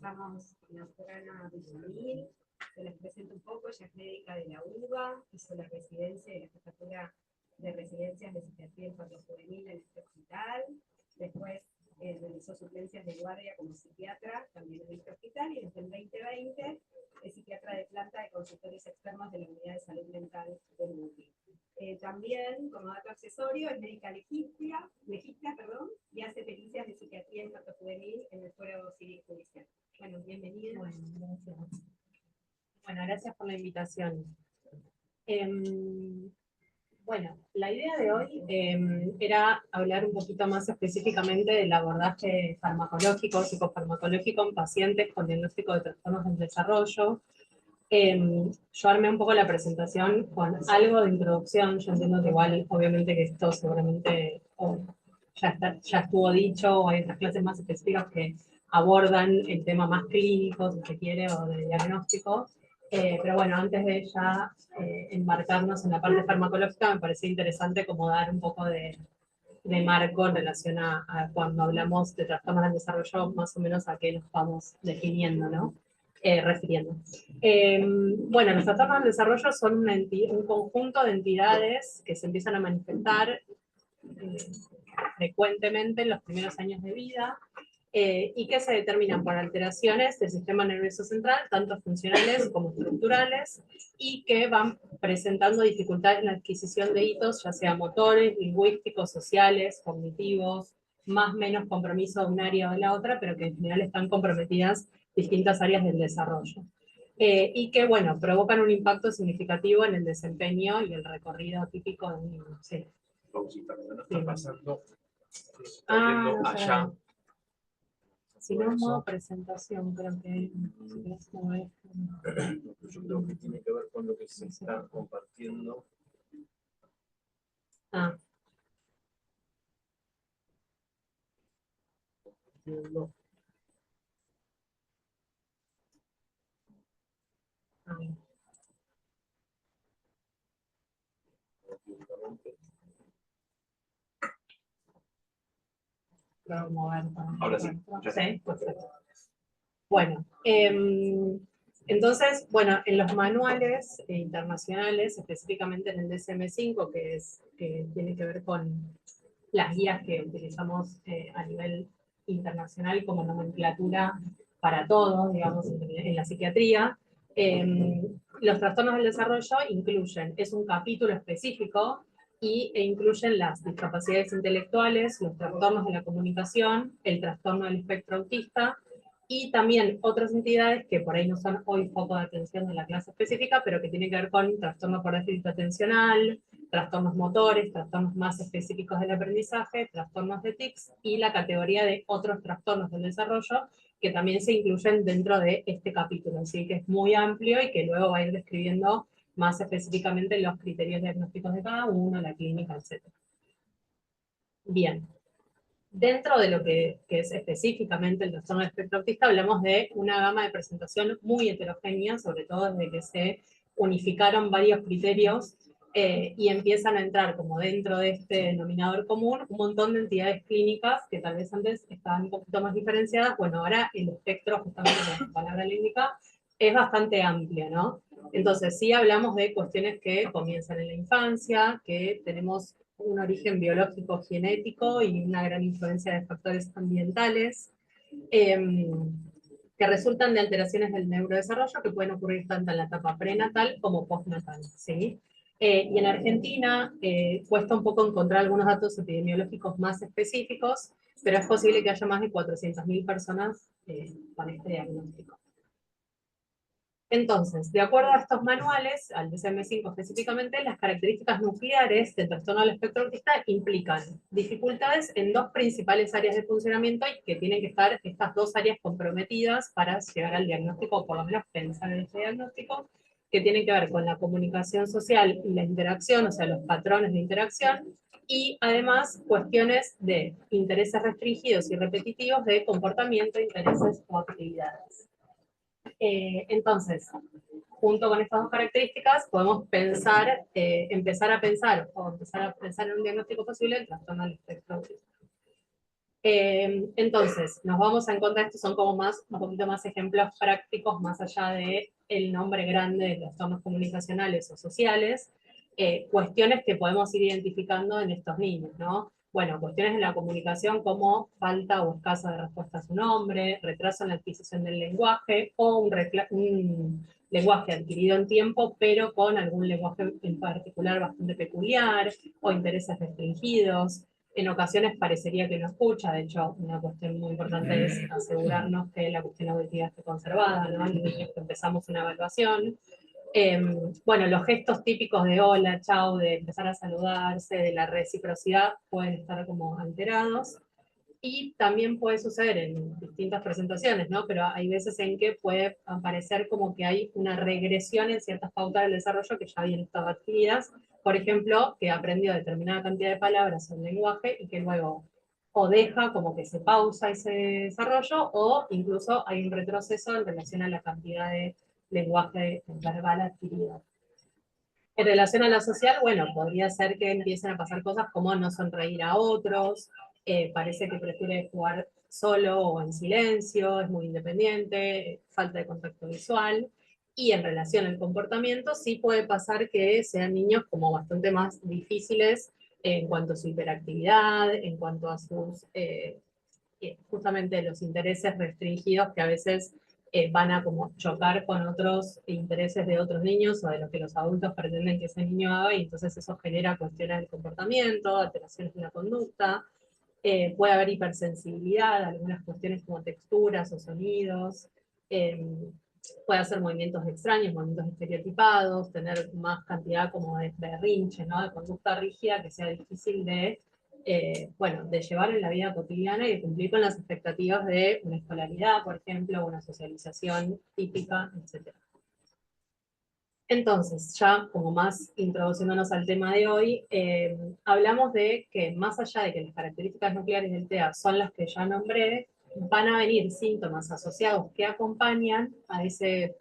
estamos con la doctora Ana Villamil. Se les presento un poco. Ella es médica de la UBA, hizo la residencia y la jefatura de residencias de psiquiatría infanto-juvenil en este hospital. Después realizó suplencias de guardia como psiquiatra también en este hospital, y desde el 2020 es psiquiatra de planta de consultorios externos de la Unidad de Salud Mental del MUPI. También, como dato accesorio, es médica legista, y hace pericias de psiquiatría infanto-juvenil en el Foro Civil Judicial. Bueno, bienvenida. Bueno, gracias. Bueno, gracias por la invitación. Bueno, la idea de hoy era hablar un poquito más específicamente del abordaje farmacológico, psicofarmacológico en pacientes con diagnóstico de trastornos del desarrollo. Yo armé un poco la presentación con algo de introducción. Yo entiendo que igual, obviamente que esto seguramente ya estuvo dicho, o hay otras clases más específicas que abordan el tema más clínico, si se quiere, o de diagnóstico. Pero bueno, antes de ya embarcarnos en la parte farmacológica, me pareció interesante como dar un poco de marco en relación a cuando hablamos de trastornos del desarrollo, más o menos a qué nos vamos definiendo, ¿no? Refiriendo. Bueno, los trastornos del desarrollo son un conjunto de entidades que se empiezan a manifestar frecuentemente en los primeros años de vida, y que se determinan por alteraciones del sistema nervioso central, tanto funcionales como estructurales, y que van presentando dificultades en la adquisición de hitos, ya sea motores, lingüísticos, sociales, cognitivos, más o menos compromiso de un área o de la otra, pero que en general están comprometidas distintas áreas del desarrollo. Y que, bueno, provocan un impacto significativo en el desempeño y el recorrido típico de un niño. Sí. Pausita, no está pasando. Está viendo allá. Si no, modo presentación, creo que Yo creo que tiene que ver con lo que se está compartiendo. Ahora sí. ¿Sí? Perfecto. Bueno, entonces, bueno, en los manuales internacionales, específicamente en el DSM-5, que tiene que ver con las guías que utilizamos a nivel internacional como nomenclatura para todos, digamos, en la psiquiatría, los trastornos del desarrollo incluyen, es un capítulo específico, e incluyen las discapacidades intelectuales, los trastornos de la comunicación, el trastorno del espectro autista, y también otras entidades que por ahí no son hoy foco de atención de la clase específica, pero que tienen que ver con trastorno por déficit atencional, trastornos motores, trastornos más específicos del aprendizaje, trastornos de tics, y la categoría de otros trastornos del desarrollo, que también se incluyen dentro de este capítulo, así que es muy amplio y que luego va a ir describiendo más específicamente los criterios diagnósticos de cada uno, la clínica, etc. Bien. Dentro de lo que es específicamente el trastorno del espectro autista, hablamos de una gama de presentación muy heterogénea, sobre todo desde que se unificaron varios criterios y empiezan a entrar como dentro de este denominador común un montón de entidades clínicas que tal vez antes estaban un poquito más diferenciadas. Bueno, ahora el espectro, justamente como la palabra le indica, es bastante amplio, ¿no? Entonces sí hablamos de cuestiones que comienzan en la infancia, que tenemos un origen biológico genético y una gran influencia de factores ambientales, que resultan de alteraciones del neurodesarrollo que pueden ocurrir tanto en la etapa prenatal como postnatal, ¿sí? Y en Argentina cuesta un poco encontrar algunos datos epidemiológicos más específicos, pero es posible que haya más de 400.000 personas con este diagnóstico. Entonces, de acuerdo a estos manuales, al DSM-5 específicamente, las características nucleares del trastorno del espectro autista implican dificultades en dos principales áreas de funcionamiento y que tienen que estar estas dos áreas comprometidas para llegar al diagnóstico, o por lo menos pensar en este diagnóstico, que tienen que ver con la comunicación social y la interacción, o sea, los patrones de interacción, y además cuestiones de intereses restringidos y repetitivos de comportamiento, intereses o actividades. Entonces, junto con estas dos características, podemos pensar, empezar a pensar en un diagnóstico posible del trastorno del espectro autista. Entonces, nos vamos a encontrar, estos son como un poquito más ejemplos prácticos, más allá de el nombre grande de los tonos comunicacionales o sociales, cuestiones que podemos ir identificando en estos niños, ¿no? Bueno, cuestiones en la comunicación como falta o escasa de respuesta a su nombre, retraso en la adquisición del lenguaje, o un lenguaje adquirido en tiempo, pero con algún lenguaje en particular bastante peculiar, o intereses restringidos. En ocasiones parecería que no escucha, de hecho, una cuestión muy importante es asegurarnos que la cuestión auditiva esté conservada, ¿no? En niños que empezamos una evaluación. Bueno, los gestos típicos de hola, chao, de empezar a saludarse, de la reciprocidad, pueden estar como alterados. Y también puede suceder en distintas presentaciones, ¿no? Pero hay veces en que puede aparecer como que hay una regresión en ciertas pautas del desarrollo que ya habían estado adquiridas. Por ejemplo, que aprendió determinada cantidad de palabras en lenguaje y que luego o deja como que se pausa ese desarrollo, o incluso hay un retroceso en relación a la cantidad de lenguaje verbal adquirido. En relación a la social, bueno, podría ser que empiecen a pasar cosas como no sonreír a otros, parece que prefiere jugar solo o en silencio, es muy independiente, falta de contacto visual. Y en relación al comportamiento, sí puede pasar que sean niños como bastante más difíciles en cuanto a su hiperactividad, en cuanto a sus, justamente los intereses restringidos que a veces van a como chocar con otros intereses de otros niños o de lo que los adultos pretenden que ese niño haga, y entonces eso genera cuestiones del comportamiento, alteraciones de la conducta. Puede haber hipersensibilidad a algunas cuestiones como texturas o sonidos. Puede hacer movimientos extraños, movimientos estereotipados, tener más cantidad como de berrinche, ¿no? De conducta rígida que sea difícil de, bueno, de llevar en la vida cotidiana y de cumplir con las expectativas de una escolaridad, por ejemplo, una socialización típica, etc. Entonces, ya como más introduciéndonos al tema de hoy, hablamos de que más allá de que las características nucleares del TEA son las que ya nombré, van a venir síntomas asociados que acompañan a este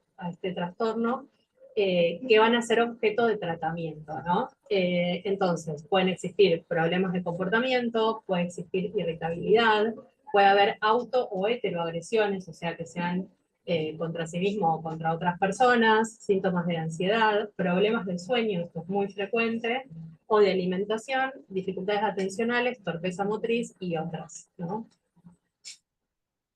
trastorno, que van a ser objeto de tratamiento, ¿no? Entonces, pueden existir problemas de comportamiento, puede existir irritabilidad, puede haber auto o heteroagresiones, o sea, que sean contra sí mismo o contra otras personas, síntomas de ansiedad, problemas del sueño, esto es muy frecuente, o de alimentación, dificultades atencionales, torpeza motriz y otras, ¿no?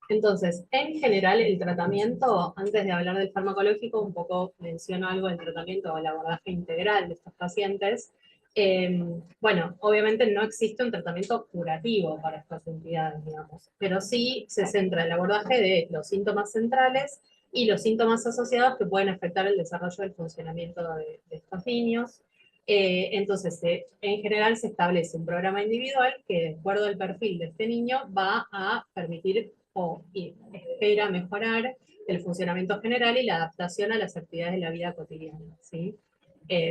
Entonces, en general, el tratamiento, antes de hablar del farmacológico, un poco menciono algo del tratamiento o el abordaje integral de estos pacientes. Bueno, obviamente no existe un tratamiento curativo para estas entidades, digamos, pero sí se centra el abordaje de los síntomas centrales y los síntomas asociados que pueden afectar el desarrollo del funcionamiento de estos niños. Entonces, en general se establece un programa individual que, de acuerdo al perfil de este niño, va a permitir o espera mejorar el funcionamiento general y la adaptación a las actividades de la vida cotidiana, ¿sí?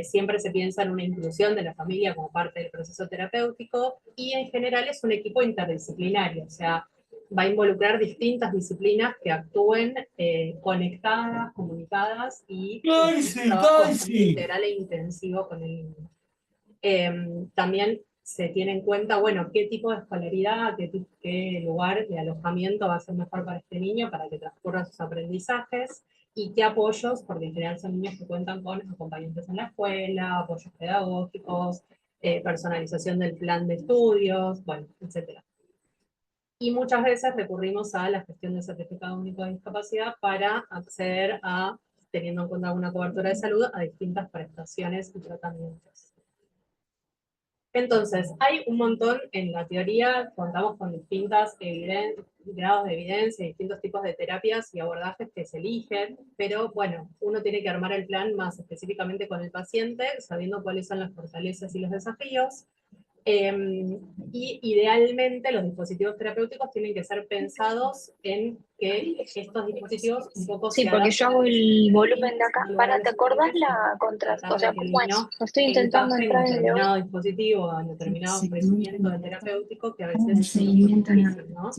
Siempre se piensa en una inclusión de la familia como parte del proceso terapéutico, y en general es un equipo interdisciplinario, o sea, va a involucrar distintas disciplinas que actúen conectadas, comunicadas y un trabajo bastante integral e intensivo con el niño. También se tiene en cuenta, bueno, qué tipo de escolaridad, qué lugar de alojamiento va a ser mejor para este niño para que transcurra sus aprendizajes, y qué apoyos, porque en general son niños que cuentan con acompañantes en la escuela, apoyos pedagógicos, personalización del plan de estudios, bueno, etc. Y muchas veces recurrimos a la gestión del certificado único de discapacidad para acceder a, teniendo en cuenta una cobertura de salud, a distintas prestaciones y tratamientos. Entonces, hay un montón en la teoría, contamos con distintos grados de evidencia, distintos tipos de terapias y abordajes que se eligen, pero bueno, uno tiene que armar el plan más específicamente con el paciente, sabiendo cuáles son las fortalezas y los desafíos. Y idealmente los dispositivos terapéuticos tienen que ser pensados en que estos dispositivos un poco Sí, se porque yo adapten a hago los el volumen de niños, acá. en lugar a Para, los ¿te acordás adultos, la y contra? tratar O sea, de que el ¿cómo es? niño Lo estoy intentando encaje en entrar en el de hoy. determinado dispositivo, en determinado ofrecimiento terapéutico, que a veces es muy difícil, ¿no?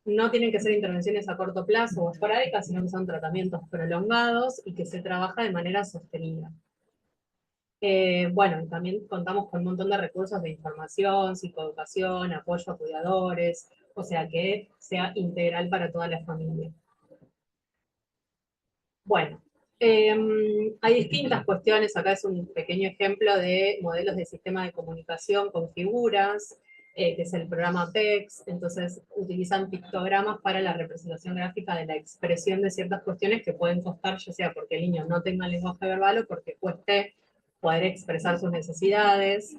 No tienen que ser intervenciones a corto plazo o esporádicas, sino que son tratamientos prolongados y que se trabaja de manera sostenida. Bueno, también contamos con un montón de recursos de información, psicoeducación, apoyo a cuidadores, o sea que sea integral para toda la familia. Bueno, hay distintas cuestiones, acá es un pequeño ejemplo de modelos de sistema de comunicación con figuras, que es el programa PEX, entonces utilizan pictogramas para la representación gráfica de la expresión de ciertas cuestiones que pueden costar, ya sea porque el niño no tenga lenguaje verbal o porque cueste poder expresar sus necesidades.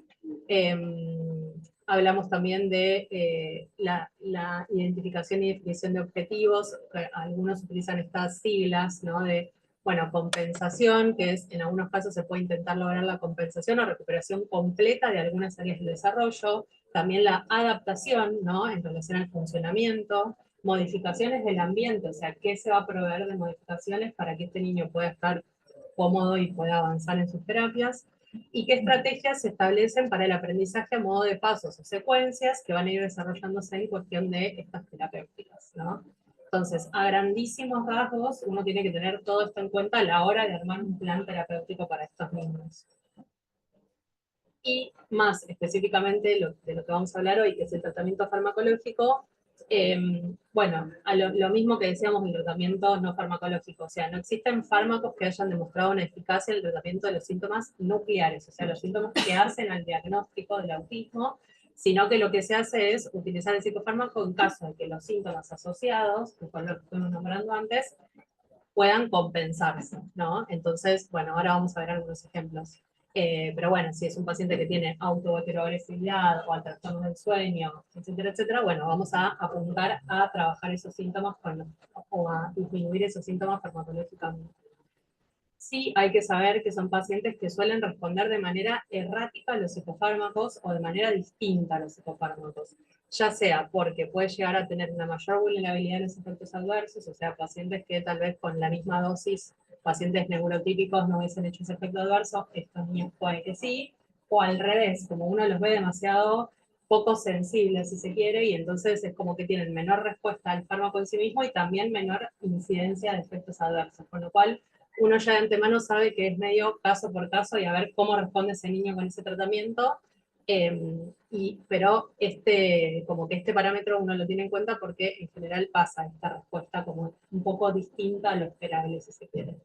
Hablamos también de la identificación y definición de objetivos. Algunos utilizan estas siglas, ¿no? De, bueno, compensación, que es, en algunos casos se puede intentar lograr la compensación o recuperación completa de algunas áreas del desarrollo. También la adaptación, ¿no? En relación al funcionamiento. Modificaciones del ambiente, o sea, qué se va a proveer de modificaciones para que este niño pueda estar cómodo y pueda avanzar en sus terapias, y qué estrategias se establecen para el aprendizaje a modo de pasos o secuencias que van a ir desarrollándose en cuestión de estas terapéuticas, ¿no? Entonces, a grandísimos rasgos, uno tiene que tener todo esto en cuenta a la hora de armar un plan terapéutico para estos niños. Y más específicamente de lo que vamos a hablar hoy, que es el tratamiento farmacológico, bueno, lo mismo que decíamos en tratamiento no farmacológico, o sea, no existen fármacos que hayan demostrado una eficacia en el tratamiento de los síntomas nucleares, o sea, los síntomas que hacen al diagnóstico del autismo, sino que lo que se hace es utilizar el psicofármaco en caso de que los síntomas asociados, que fue lo que estuvimos nombrando antes, puedan compensarse, ¿no? Entonces, bueno, ahora vamos a ver algunos ejemplos. Pero bueno, si es un paciente que tiene autoheteroagresividad o trastornos del sueño, etcétera, etcétera, bueno, vamos a apuntar a trabajar esos síntomas o a disminuir esos síntomas farmacológicamente. Sí hay que saber que son pacientes que suelen responder de manera errática a los psicofármacos o de manera distinta a los psicofármacos, ya sea porque puede llegar a tener una mayor vulnerabilidad a los efectos adversos, o sea, pacientes que tal vez con la misma dosis, pacientes neurotípicos no hubiesen hecho ese efecto adverso, estos niños puede que sí, o al revés, como uno los ve demasiado poco sensibles, si se quiere, y entonces es como que tienen menor respuesta al fármaco en sí mismo y también menor incidencia de efectos adversos, con lo cual uno ya de antemano sabe que es medio caso por caso y a ver cómo responde ese niño con ese tratamiento. Pero como que este parámetro uno lo tiene en cuenta porque en general pasa esta respuesta como un poco distinta a lo esperable, si se quiere.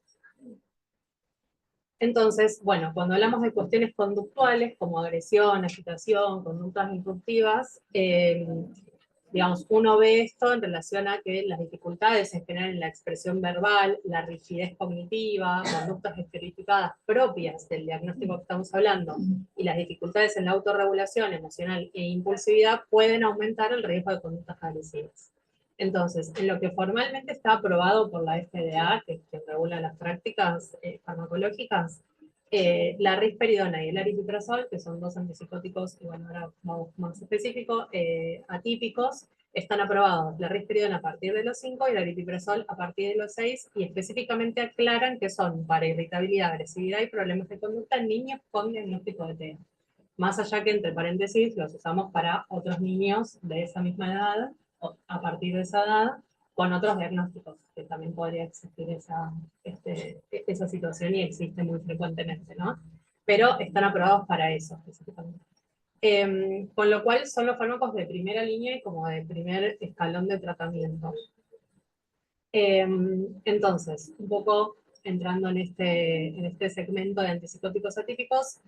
Entonces, bueno, cuando hablamos de cuestiones conductuales como agresión, agitación, conductas disruptivas, digamos, uno ve esto en relación a que las dificultades se generan en la expresión verbal, la rigidez cognitiva, conductas estereotipadas propias del diagnóstico que estamos hablando, y las dificultades en la autorregulación emocional e impulsividad pueden aumentar el riesgo de conductas agresivas. Entonces, en lo que formalmente está aprobado por la FDA, que regula las prácticas farmacológicas, la risperidona y el aripiprazol, que son dos antipsicóticos, y bueno, ahora vamos más específico, atípicos, están aprobados. La risperidona a partir de los 5 y el aripiprazol a partir de los 6, y específicamente aclaran que son para irritabilidad, agresividad y problemas de conducta en niños con diagnóstico de TEA. Más allá que, entre paréntesis, los usamos para otros niños de esa misma edad, o a partir de esa edad, con otros diagnósticos, que también podría existir esa situación y existe muy frecuentemente, ¿no? Pero están aprobados para eso, específicamente. Con lo cual son los fármacos de primera línea y como de primer escalón de tratamiento. Entonces, un poco entrando en este segmento de antipsicóticos atípicos,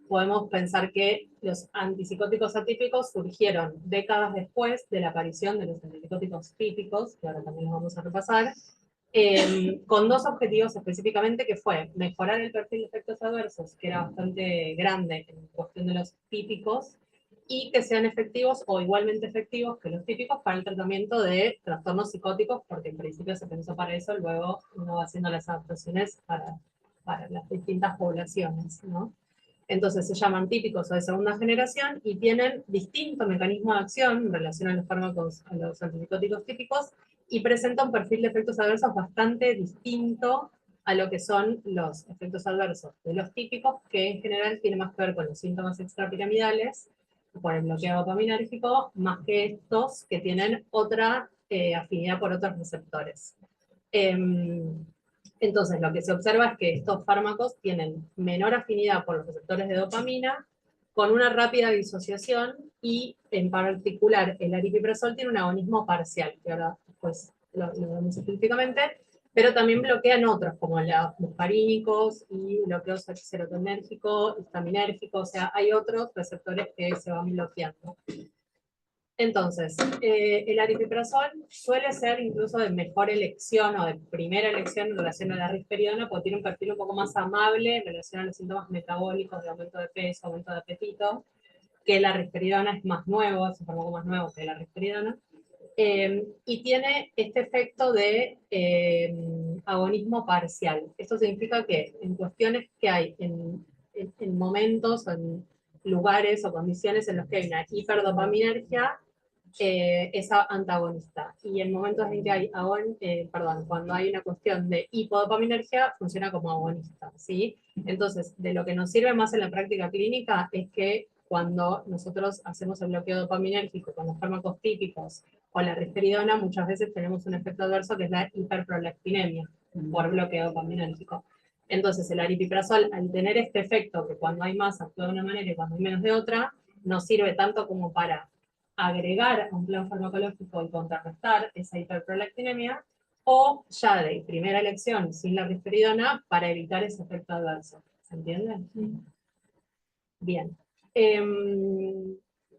podemos pensar que los antipsicóticos atípicos surgieron décadas después de la aparición de los antipsicóticos típicos, que ahora también los vamos a repasar, con dos objetivos específicamente, que fue mejorar el perfil de efectos adversos, que era bastante grande en cuestión de los típicos, y que sean efectivos o igualmente efectivos que los típicos para el tratamiento de trastornos psicóticos, porque en principio se pensó para eso, luego uno va haciendo las adaptaciones para las distintas poblaciones, ¿no? Entonces se llaman típicos o de segunda generación y tienen distinto mecanismo de acción en relación a los fármacos, a los antipsicóticos típicos, y presenta un perfil de efectos adversos bastante distinto a lo que son los efectos adversos de los típicos, que en general tiene más que ver con los síntomas extrapiramidales, por el bloqueo dopaminérgico, más que estos que tienen otra afinidad por otros receptores. Entonces, lo que se observa es que estos fármacos tienen menor afinidad por los receptores de dopamina, con una rápida disociación, y en particular el aripiprazol tiene un agonismo parcial, que ahora pues lo vemos específicamente, pero también bloquean otros, como los muscarínicos y bloqueos serotonérgico, histaminérgico, o sea, hay otros receptores que se van bloqueando. Entonces, el aripiprazol suele ser incluso de mejor elección o de primera elección en relación a la risperidona, porque tiene un perfil un poco más amable en relación a los síntomas metabólicos de aumento de peso, aumento de apetito, que la risperidona es más nuevo, es un poco más nuevo que la risperidona, y tiene este efecto de agonismo parcial. Esto significa que en cuestiones que hay en momentos, o en lugares o condiciones en los que hay una hiperdopaminergia, es antagonista. Y en momentos en que hay cuando hay una cuestión de hipodopaminergia, funciona como agonista, ¿sí? Entonces, de lo que nos sirve más en la práctica clínica es que cuando nosotros hacemos el bloqueo dopaminérgico con los fármacos típicos o la risperidona, muchas veces tenemos un efecto adverso que es la hiperprolactinemia por bloqueo dopaminérgico. Entonces, el aripiprazol, al tener este efecto, que cuando hay más actúa de una manera y cuando hay menos de otra, nos sirve tanto como para agregar a un plan farmacológico y contrarrestar esa hiperprolactinemia, o ya de primera elección sin la risperidona para evitar ese efecto adverso. ¿Se entiende? Bien.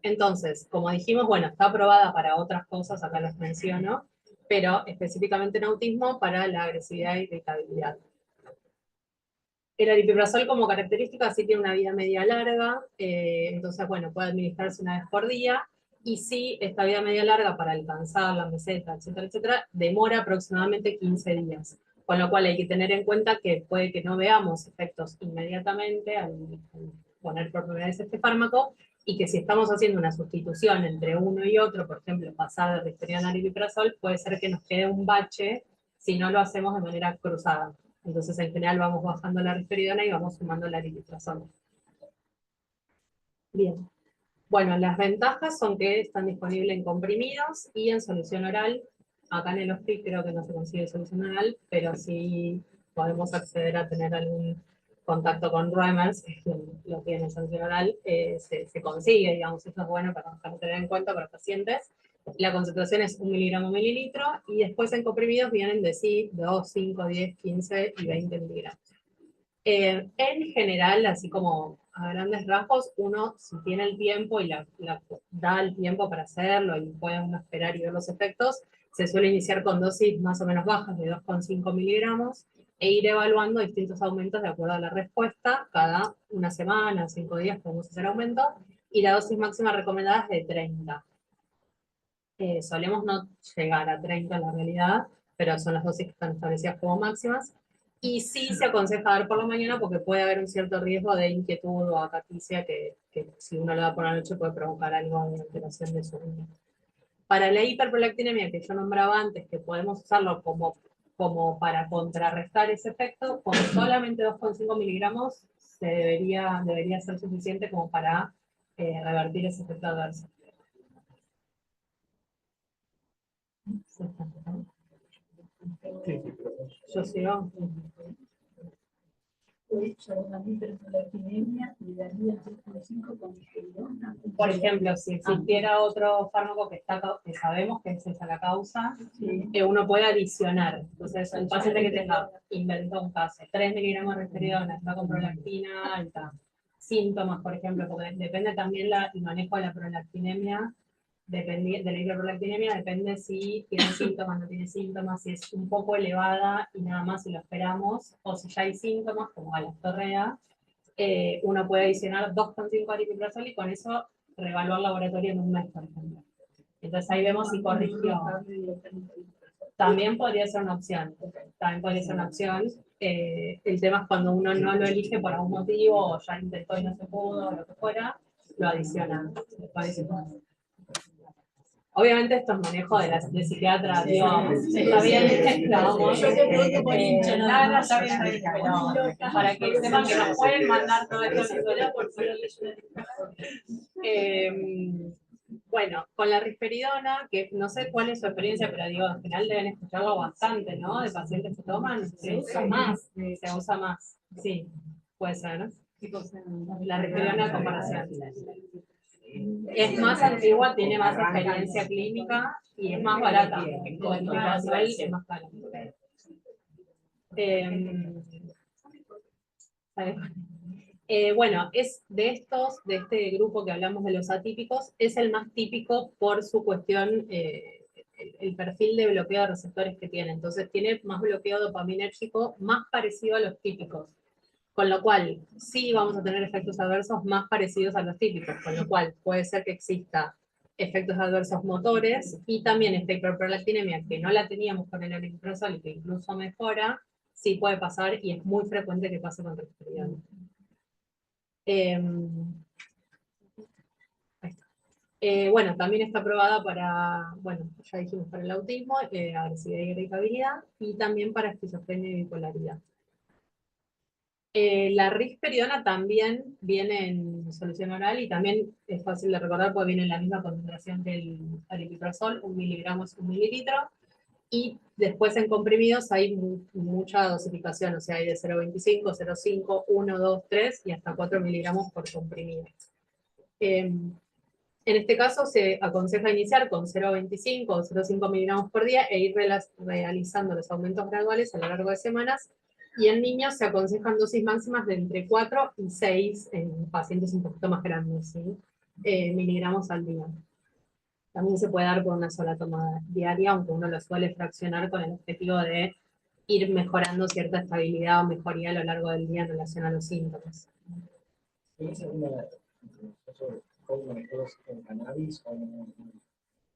Entonces, como dijimos, bueno, está aprobada para otras cosas, acá las menciono, pero específicamente en autismo para la agresividad y irritabilidad. El aripiprazol como característica sí tiene una vida media larga, entonces, bueno, puede administrarse una vez por día, y sí, esta vida media larga para alcanzar la meseta, etcétera, etcétera, demora aproximadamente 15 días, con lo cual hay que tener en cuenta que puede que no veamos efectos inmediatamente al poner por primera vez este fármaco, y que si estamos haciendo una sustitución entre uno y otro, por ejemplo, pasar de risperidona a aripiprazol, puede ser que nos quede un bache si no lo hacemos de manera cruzada. Entonces, en general, vamos bajando la risperidona y vamos sumando la aripiprazol. Bien. Bueno, las ventajas son que están disponibles en comprimidos y en solución oral. Acá en el hospital creo que no se consigue solución oral, pero sí podemos acceder a tener algún contacto con Ruemers, que lo tiene en solución oral, se consigue, digamos, eso es bueno para tener en cuenta para pacientes. La concentración es 1 miligramo mililitro, y después en comprimidos vienen de 2, 5, 10, 15 y 20 miligramos. En general, así como a grandes rasgos, uno, si tiene el tiempo y da el tiempo para hacerlo y puede uno esperar y ver los efectos, se suele iniciar con dosis más o menos bajas de 2,5 miligramos e ir evaluando distintos aumentos de acuerdo a la respuesta. Cada una semana, 5 días podemos hacer aumentos, y la dosis máxima recomendada es de 30. Solemos no llegar a 30 en la realidad, pero son las dosis que están establecidas como máximas. Y sí se aconseja dar por la mañana porque puede haber un cierto riesgo de inquietud o acaticia que si uno lo da por la noche puede provocar algo de alteración de sueño. Para la hiperprolactinemia que yo nombraba antes, que podemos usarlo como para contrarrestar ese efecto, con solamente 2,5 miligramos debería ser suficiente como para revertir ese efecto adverso. Yo sigo. Por ejemplo, si existiera otro fármaco que sabemos que es esa la causa, uno puede adicionar. Entonces, un paciente que tenga, inventó un caso, 3 miligramos de risperidona, está con prolactina alta, síntomas, por ejemplo, porque depende también el manejo de la prolactinemia, de la hiperprolactinemia, depende si tiene síntomas, no tiene síntomas, si es un poco elevada y nada más si lo esperamos, o si ya hay síntomas, como galactorrea, uno puede adicionar 2,5 aripiprazol y con eso reevaluar laboratorio en un mes, por ejemplo. Entonces ahí vemos si corrigió. También podría ser una opción. También podría ser una opción. El tema es cuando uno no lo elige por algún motivo, o ya intentó y no se pudo, o lo que fuera, lo adiciona. Obviamente esto es manejo de psiquiatra, digo, está bien, vamos. Yo te pregunto por hincha, nada, está bien, pero para que sepan que nos pueden mandar todo esto en historia por Bueno, con la risperidona, que no sé cuál es su experiencia, pero digo, en general deben escucharlo bastante, ¿no? De pacientes que toman. Se usa más. Se usa más, sí, puede ser, ¿no? La risperidona a comparación. Es más antigua, tiene más experiencia clínica y es más barata. Con el omeprazol es más caro. Bueno, es de este grupo que hablamos de los atípicos, es el más típico por su cuestión, el perfil de bloqueo de receptores que tiene. Entonces tiene más bloqueo dopaminérgico, más parecido a los típicos. Con lo cual, sí vamos a tener efectos adversos más parecidos a los típicos, con lo cual puede ser que exista efectos adversos motores y también esta hiperprolactinemia, que no la teníamos con el aripiprazol y que incluso mejora, sí puede pasar y es muy frecuente que pase con risperidona. Bueno, también está aprobada para, bueno, ya dijimos, para el autismo, agresividad y irritabilidad, y también para esquizofrenia y bipolaridad. La risperidona también viene en solución oral y también es fácil de recordar porque viene en la misma concentración del aripiprazol, 1 miligramo es 1 mililitro, y después en comprimidos hay mucha dosificación, o sea, hay de 0,25, 0,5, 1, 2, 3 y hasta 4 miligramos por comprimido. En este caso se aconseja iniciar con 0,25 o 0,5 miligramos por día e ir realizando los aumentos graduales a lo largo de semanas. Y en niños se aconsejan dosis máximas de entre 4 y 6 en pacientes un poquito más grandes, ¿sí? Miligramos al día. También se puede dar por una sola toma diaria, aunque uno lo suele fraccionar con el objetivo de ir mejorando cierta estabilidad o mejoría a lo largo del día en relación a los síntomas. con cannabis o no?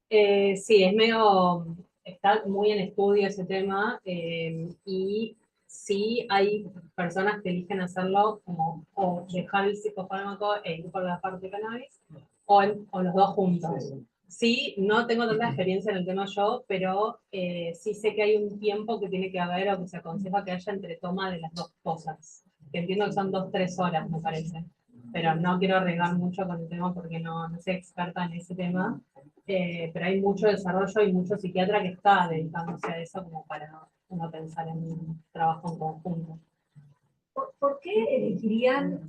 Sí, es medio, está muy en estudio ese tema y sí hay personas que eligen hacerlo como o dejar el psicofármaco e ir por la parte de cannabis o los dos juntos. Sí, no tengo tanta experiencia en el tema yo, pero sí sé que hay un tiempo que tiene que haber o que se aconseja que haya entre toma de las dos cosas. Que entiendo que son 2-3 horas, me parece. Pero no quiero arriesgar mucho con el tema porque no soy experta en ese tema. Pero hay mucho desarrollo y mucho psiquiatra que está dedicándose a eso como para uno pensar en un trabajo en conjunto. ¿Por qué elegirían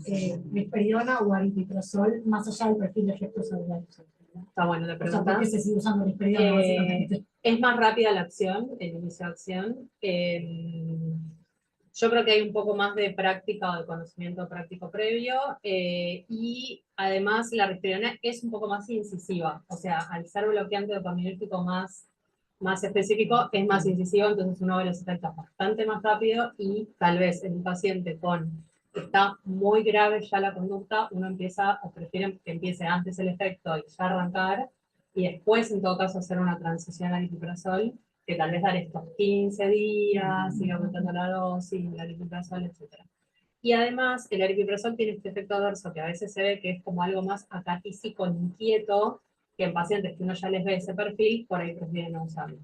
risperidona o aripiprazol más allá del perfil de efectos adversos? Está bueno la O sea, pregunta. ¿por qué se sigue usando risperidona básicamente? Es más rápida la acción, el inicio de acción. Yo creo que hay un poco más de práctica o de conocimiento práctico previo y además la risperidona es un poco más incisiva, o sea, al ser bloqueante dopaminérgico más específico, es más incisivo, entonces uno ve los efectos bastante más rápido y tal vez en un paciente que está muy grave ya la conducta, uno empieza o prefiere que empiece antes el efecto y ya arrancar y después en todo caso hacer una transición al aripiprazol, que tal vez dar estos 15 días, ir aumentando la dosis, el aripiprazol, etc. Y además, el aripiprazol tiene este efecto adverso que a veces se ve que es como algo más acatísico, inquieto, que en pacientes que uno ya les ve ese perfil, por ahí prefieren no usarlo.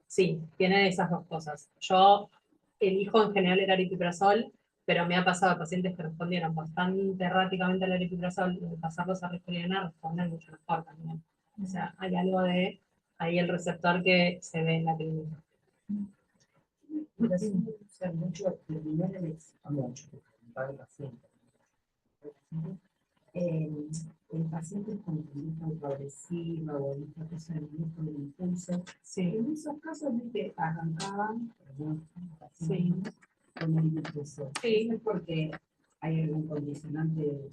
Sí, tiene esas dos cosas. Yo elijo en general el aripiprazol, pero me ha pasado a pacientes que respondieron bastante erráticamente al aripiprazol y de pasarlos a risperidona responden mucho mejor también. O sea, hay algo de ahí el receptor que se ve en la clínica. Usar mucho mucho para el paciente. El paciente con conducta progresiva o esta cosa de mucho impulso, Sí. en esos casos de que arrancaban Sí. con el impulso. Sí. ¿Es porque hay algún condicionante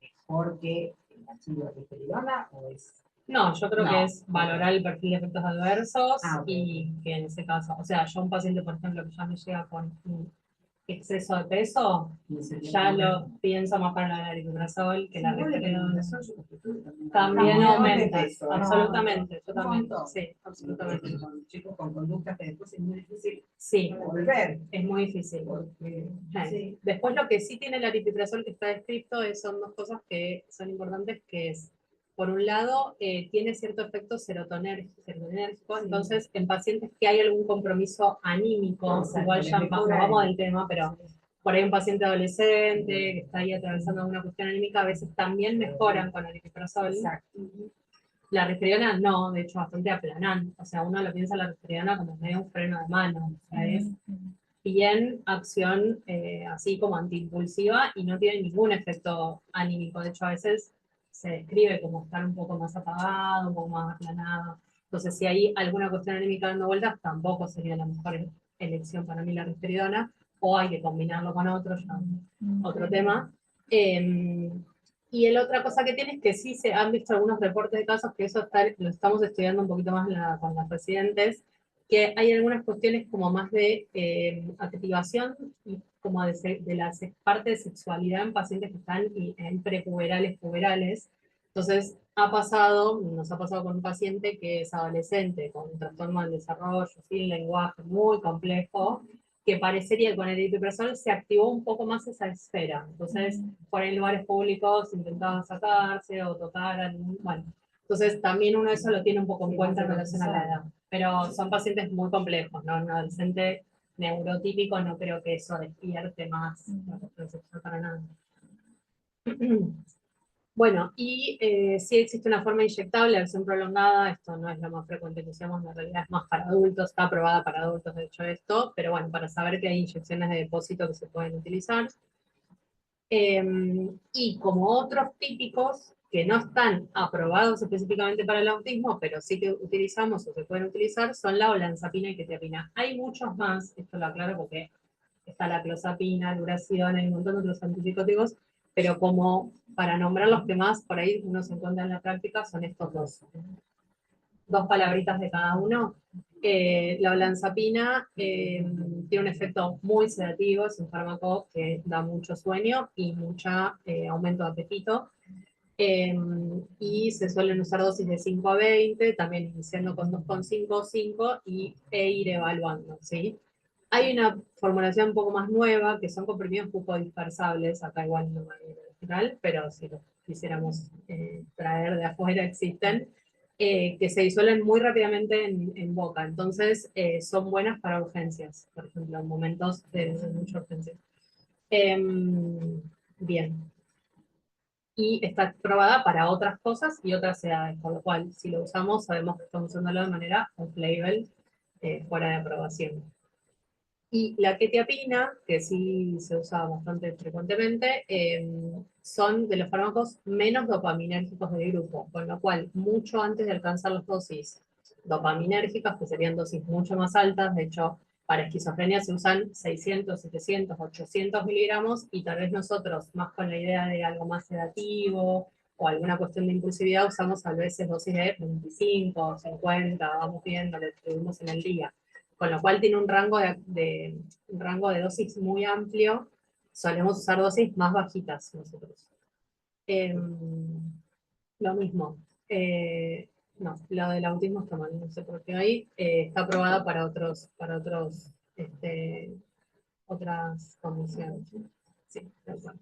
mejor que el ácido de risperidona o es? No, yo creo No. que es valorar el perfil de efectos adversos Ah, ok. y que en ese caso, o sea, yo un paciente, por ejemplo, que ya me llega con un exceso de peso, ya lo pienso más para el aripiprazol que la risperidona. También aumenta, absolutamente, yo también, sí, absolutamente. Con chicos con conductas que después es muy difícil Sí, volver. es muy difícil. Sí. Después lo que sí tiene el aripiprazol que está descrito son dos cosas que son importantes, que es, por un lado, tiene cierto efecto serotonérgico, entonces en pacientes que hay algún compromiso anímico, Exacto, igual ya les mejora vamos del tema, pero por ahí un paciente adolescente que está ahí atravesando alguna cuestión anímica, a veces también mejoran con aripiprazol. La risperidona no, de hecho bastante aplanante, o sea, uno lo piensa la risperidona como medio un freno de mano, o sea, es bien acción así como antiimpulsiva y no tiene ningún efecto anímico, de hecho a veces se describe como estar un poco más apagado, un poco más aplanado, entonces si hay alguna cuestión anímica dando vueltas, tampoco sería la mejor elección para mí la risperidona, o hay que combinarlo con otro, ya otro tema. Y la otra cosa que tiene es que sí se han visto algunos reportes de casos, que eso lo estamos estudiando un poquito más con las residentes, que hay algunas cuestiones como más de activación y como de la parte de sexualidad en pacientes que están en prepuberales, puberales. Entonces, nos ha pasado con un paciente que es adolescente, con un trastorno del desarrollo, sin lenguaje, muy complejo, que parecería que con el aripiprazol se activó un poco más esa esfera. Entonces, por ahí en lugares públicos intentaban sacarse o tocar, bueno. Entonces, también uno eso lo tiene un poco en cuenta en relación a la edad. Pero son pacientes muy complejos, ¿no? Un adolescente neurotípico no creo que eso despierte más la concepción para nada. Bueno, y sí existe una forma inyectable de acción prolongada, esto no es lo más frecuente que usamos, en realidad es más para adultos, está aprobada para adultos de hecho esto, pero bueno, para saber que hay inyecciones de depósito que se pueden utilizar. Y como otros típicos que no están aprobados específicamente para el autismo, pero sí que utilizamos o se pueden utilizar, son la olanzapina y quetiapina. Hay muchos más, esto lo aclaro porque está la clozapina, duración, hay un montón de otros antipsicóticos, pero como para nombrar los que más por ahí uno se encuentra en la práctica son estos dos palabritas de cada uno. La olanzapina tiene un efecto muy sedativo, es un fármaco que da mucho sueño y mucho aumento de apetito. Y se suelen usar dosis de 5 a 20, también iniciando con 2,5 o 5 e ir evaluando, ¿sí? Hay una formulación un poco más nueva, que son comprimidos dispersables, acá igual no hay original, pero si los quisiéramos traer de afuera existen, que se disuelven muy rápidamente en boca, entonces son buenas para urgencias, por ejemplo, en momentos de mucha urgencia. Bien. Y está probada para otras cosas y otras edades, por lo cual si lo usamos sabemos que estamos usándolo de manera off-label, fuera de aprobación. Y la quetiapina, que sí se usa bastante frecuentemente, son de los fármacos menos dopaminérgicos del grupo, con lo cual mucho antes de alcanzar las dosis dopaminérgicas, que serían dosis mucho más altas, de hecho para esquizofrenia se usan 600, 700, 800 miligramos, y tal vez nosotros, más con la idea de algo más sedativo o alguna cuestión de impulsividad, usamos a veces dosis de 25, 50, vamos viendo, lo distribuimos en el día. Con lo cual tiene un rango un rango de dosis muy amplio. Solemos usar dosis más bajitas nosotros. Lo mismo. No, lo del autismo está mal, no sé por qué ahí. Está aprobada para otras condiciones. Sí, tal cual.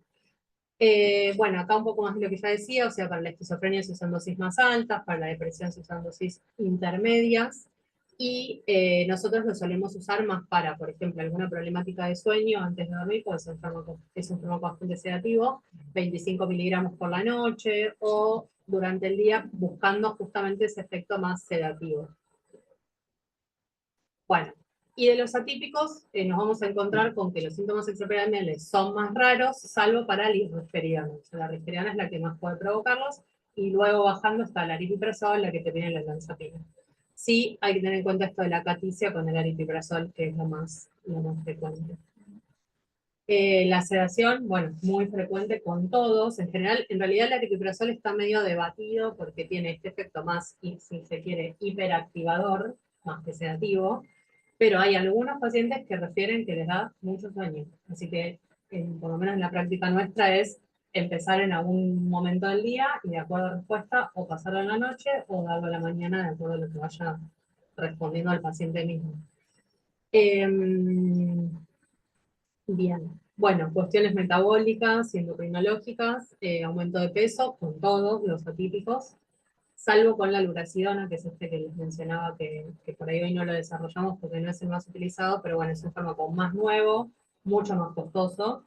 Bueno, acá un poco más de lo que ya decía, o sea, para la esquizofrenia se usan dosis más altas, para la depresión se usan dosis intermedias, y nosotros lo solemos usar más para, por ejemplo, alguna problemática de sueño antes de dormir, pues es un fármaco bastante sedativo, 25 miligramos por la noche, o durante el día, buscando justamente ese efecto más sedativo. Bueno, y de los atípicos nos vamos a encontrar con que los síntomas extrapyramidales son más raros, salvo para la risperidona. O sea, la risperidona es la que más puede provocarlos, y luego bajando está la aripiprazol, la que te viene la olanzapina. Sí, hay que tener en cuenta esto de la caticia con el aripiprazol, que es lo más frecuente. La sedación, bueno, muy frecuente con todos. En general, en realidad el aripiprazol está medio debatido porque tiene este efecto más, si se quiere, hiperactivador, más que sedativo. Pero hay algunos pacientes que refieren que les da mucho sueño. Así que, por lo menos en la práctica nuestra, es empezar en algún momento del día y de acuerdo a la respuesta, o pasarlo en la noche o darlo a la mañana de acuerdo a lo que vaya respondiendo al paciente mismo. Bien. Bueno, cuestiones metabólicas y endocrinológicas, aumento de peso, con todos los atípicos, salvo con la lurasidona, que es este que les mencionaba, que por ahí hoy no lo desarrollamos porque no es el más utilizado, pero bueno, es un fármaco más nuevo, mucho más costoso.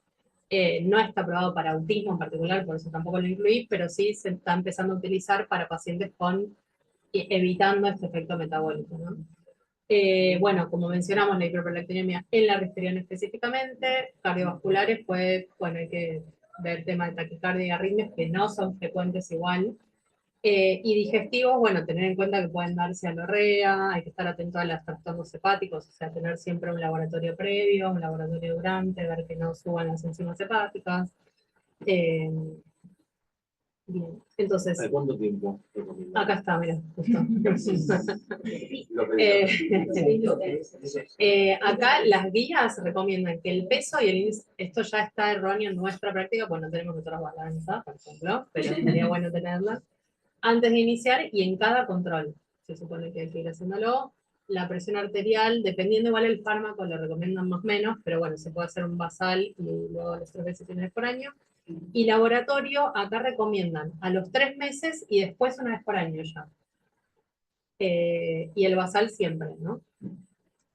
No está aprobado para autismo en particular, por eso tampoco lo incluí, pero sí se está empezando a utilizar para pacientes con evitando este efecto metabólico, ¿no? Bueno, como mencionamos, la hiperprolactinemia en la risperidona específicamente, cardiovasculares, pues, bueno, hay que ver tema de taquicardia y arritmias, que no son frecuentes igual. Y digestivos, bueno, tener en cuenta que pueden darse anorrea, hay que estar atento a los trastornos hepáticos, o sea, tener siempre un laboratorio previo, un laboratorio durante, ver que no suban las enzimas hepáticas. Eh, Bien, entonces, ¿Hace cuánto tiempo recomiendan? acá está, mira, justo. Lo que Acá las guías recomiendan que el peso y el índice, esto ya está erróneo en nuestra práctica, pues no tenemos otra balanza, por ejemplo, pero sería bueno tenerla, antes de iniciar y en cada control. Se supone que hay que ir haciéndolo. La presión arterial, dependiendo igual el fármaco, le recomiendan más o menos, pero bueno, se puede hacer un basal y luego las 3 veces por año. Y laboratorio, acá recomiendan a los 3 meses y después una vez por año ya. Y el basal siempre, ¿no?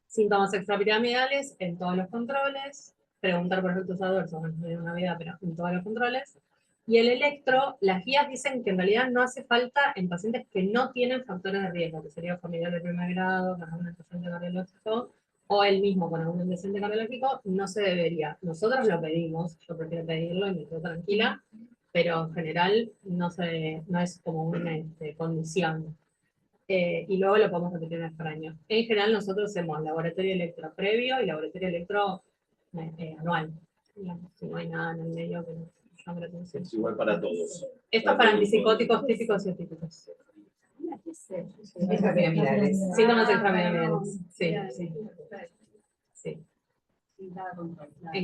Síntomas extrapiramidales en todos los controles, preguntar por efectos adversos, no en una vida, pero en todos los controles. Y el electro, las guías dicen que en realidad no hace falta en pacientes que no tienen factores de riesgo, que sería familiar de primer grado, con algún antecedente cardiológico, o él mismo con algún antecedente cardiológico, no se debería. Nosotros lo pedimos, yo prefiero pedirlo y me quedo tranquila, pero en general no es como una condición. Y luego lo podemos repetir una vez por año. En general nosotros hacemos laboratorio electro previo y laboratorio electro anual. Digamos, si no hay nada en el medio que nos llame la atención. es igual para todos. Esto es para antipsicóticos típicos y atípicos. Extrapiramidales. Síntomas extrapiramidales. Sí, sí. Sí. En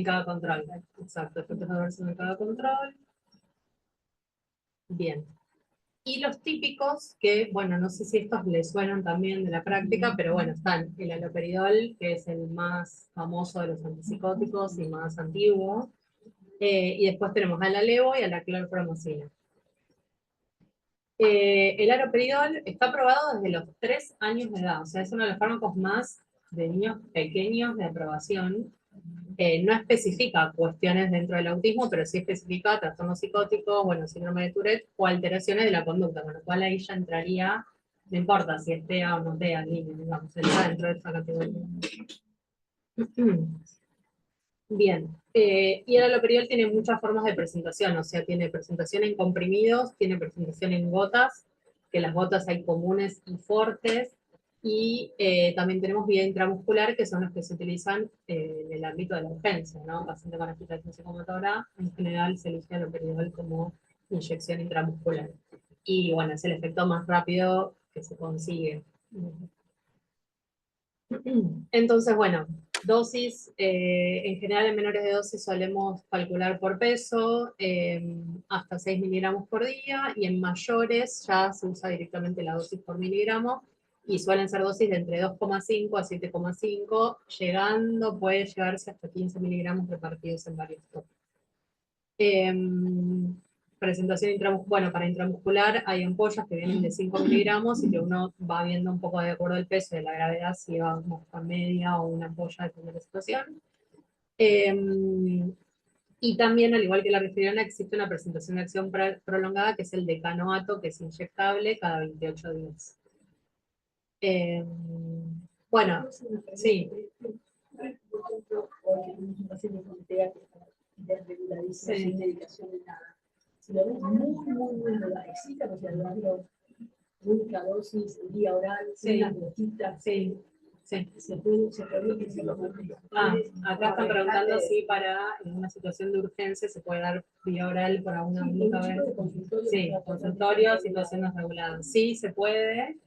cada control. Exacto. Efectos adversos en cada control. Bien. Y los típicos, que, bueno, no sé si estos les suenan también de la práctica, pero bueno, están el haloperidol, que es el más famoso de los antipsicóticos y más antiguo, y después tenemos al alevo y a la clorpromacina. El haloperidol está aprobado desde los 3 años de edad, o sea, es uno de los fármacos más de niños pequeños de aprobación. No especifica cuestiones dentro del autismo, pero sí especifica trastornos psicóticos, bueno, síndrome de Tourette o alteraciones de la conducta, con lo cual ahí ya entraría, no importa si es TEA o no TEA, niño, digamos, entra dentro de esa categoría. Bien, y el haloperidol tiene muchas formas de presentación, o sea, tiene presentación en comprimidos, tiene presentación en gotas, que las gotas hay comunes y fuertes, y también tenemos vía intramuscular, que son los que se utilizan en el ámbito de la urgencia, ¿no? Paciente con agitación psicomotora, en general se elige haloperidol como inyección intramuscular. Y bueno, es el efecto más rápido que se consigue. Entonces, bueno, dosis, en general en menores de dosis solemos calcular por peso, hasta 6 miligramos por día, y en mayores ya se usa directamente la dosis por miligramo, y suelen ser dosis de entre 2,5 a 7,5, puede llegarse hasta 15 miligramos repartidos en varios topos. Presentación intramuscular, bueno, para intramuscular hay ampollas que vienen de 5 miligramos y que uno va viendo un poco de acuerdo al peso y de la gravedad si vamos con media o una ampolla depende de la situación. Y también, al igual que la risperidona, existe una presentación de acción prolongada que es el decanoato, que es inyectable cada 28 días. Bueno, sí. Sin medicación de nada. Si lo ves muy la excita, o sea, darlo única dosis, el día oral, sin las gotitas. Sí, sí. Se puede utilizarlo con acá están preguntando si para en una situación de urgencia se puede dar vía oral para una única vez. Sí, consultorio, situaciones reguladas. Sí, se puede.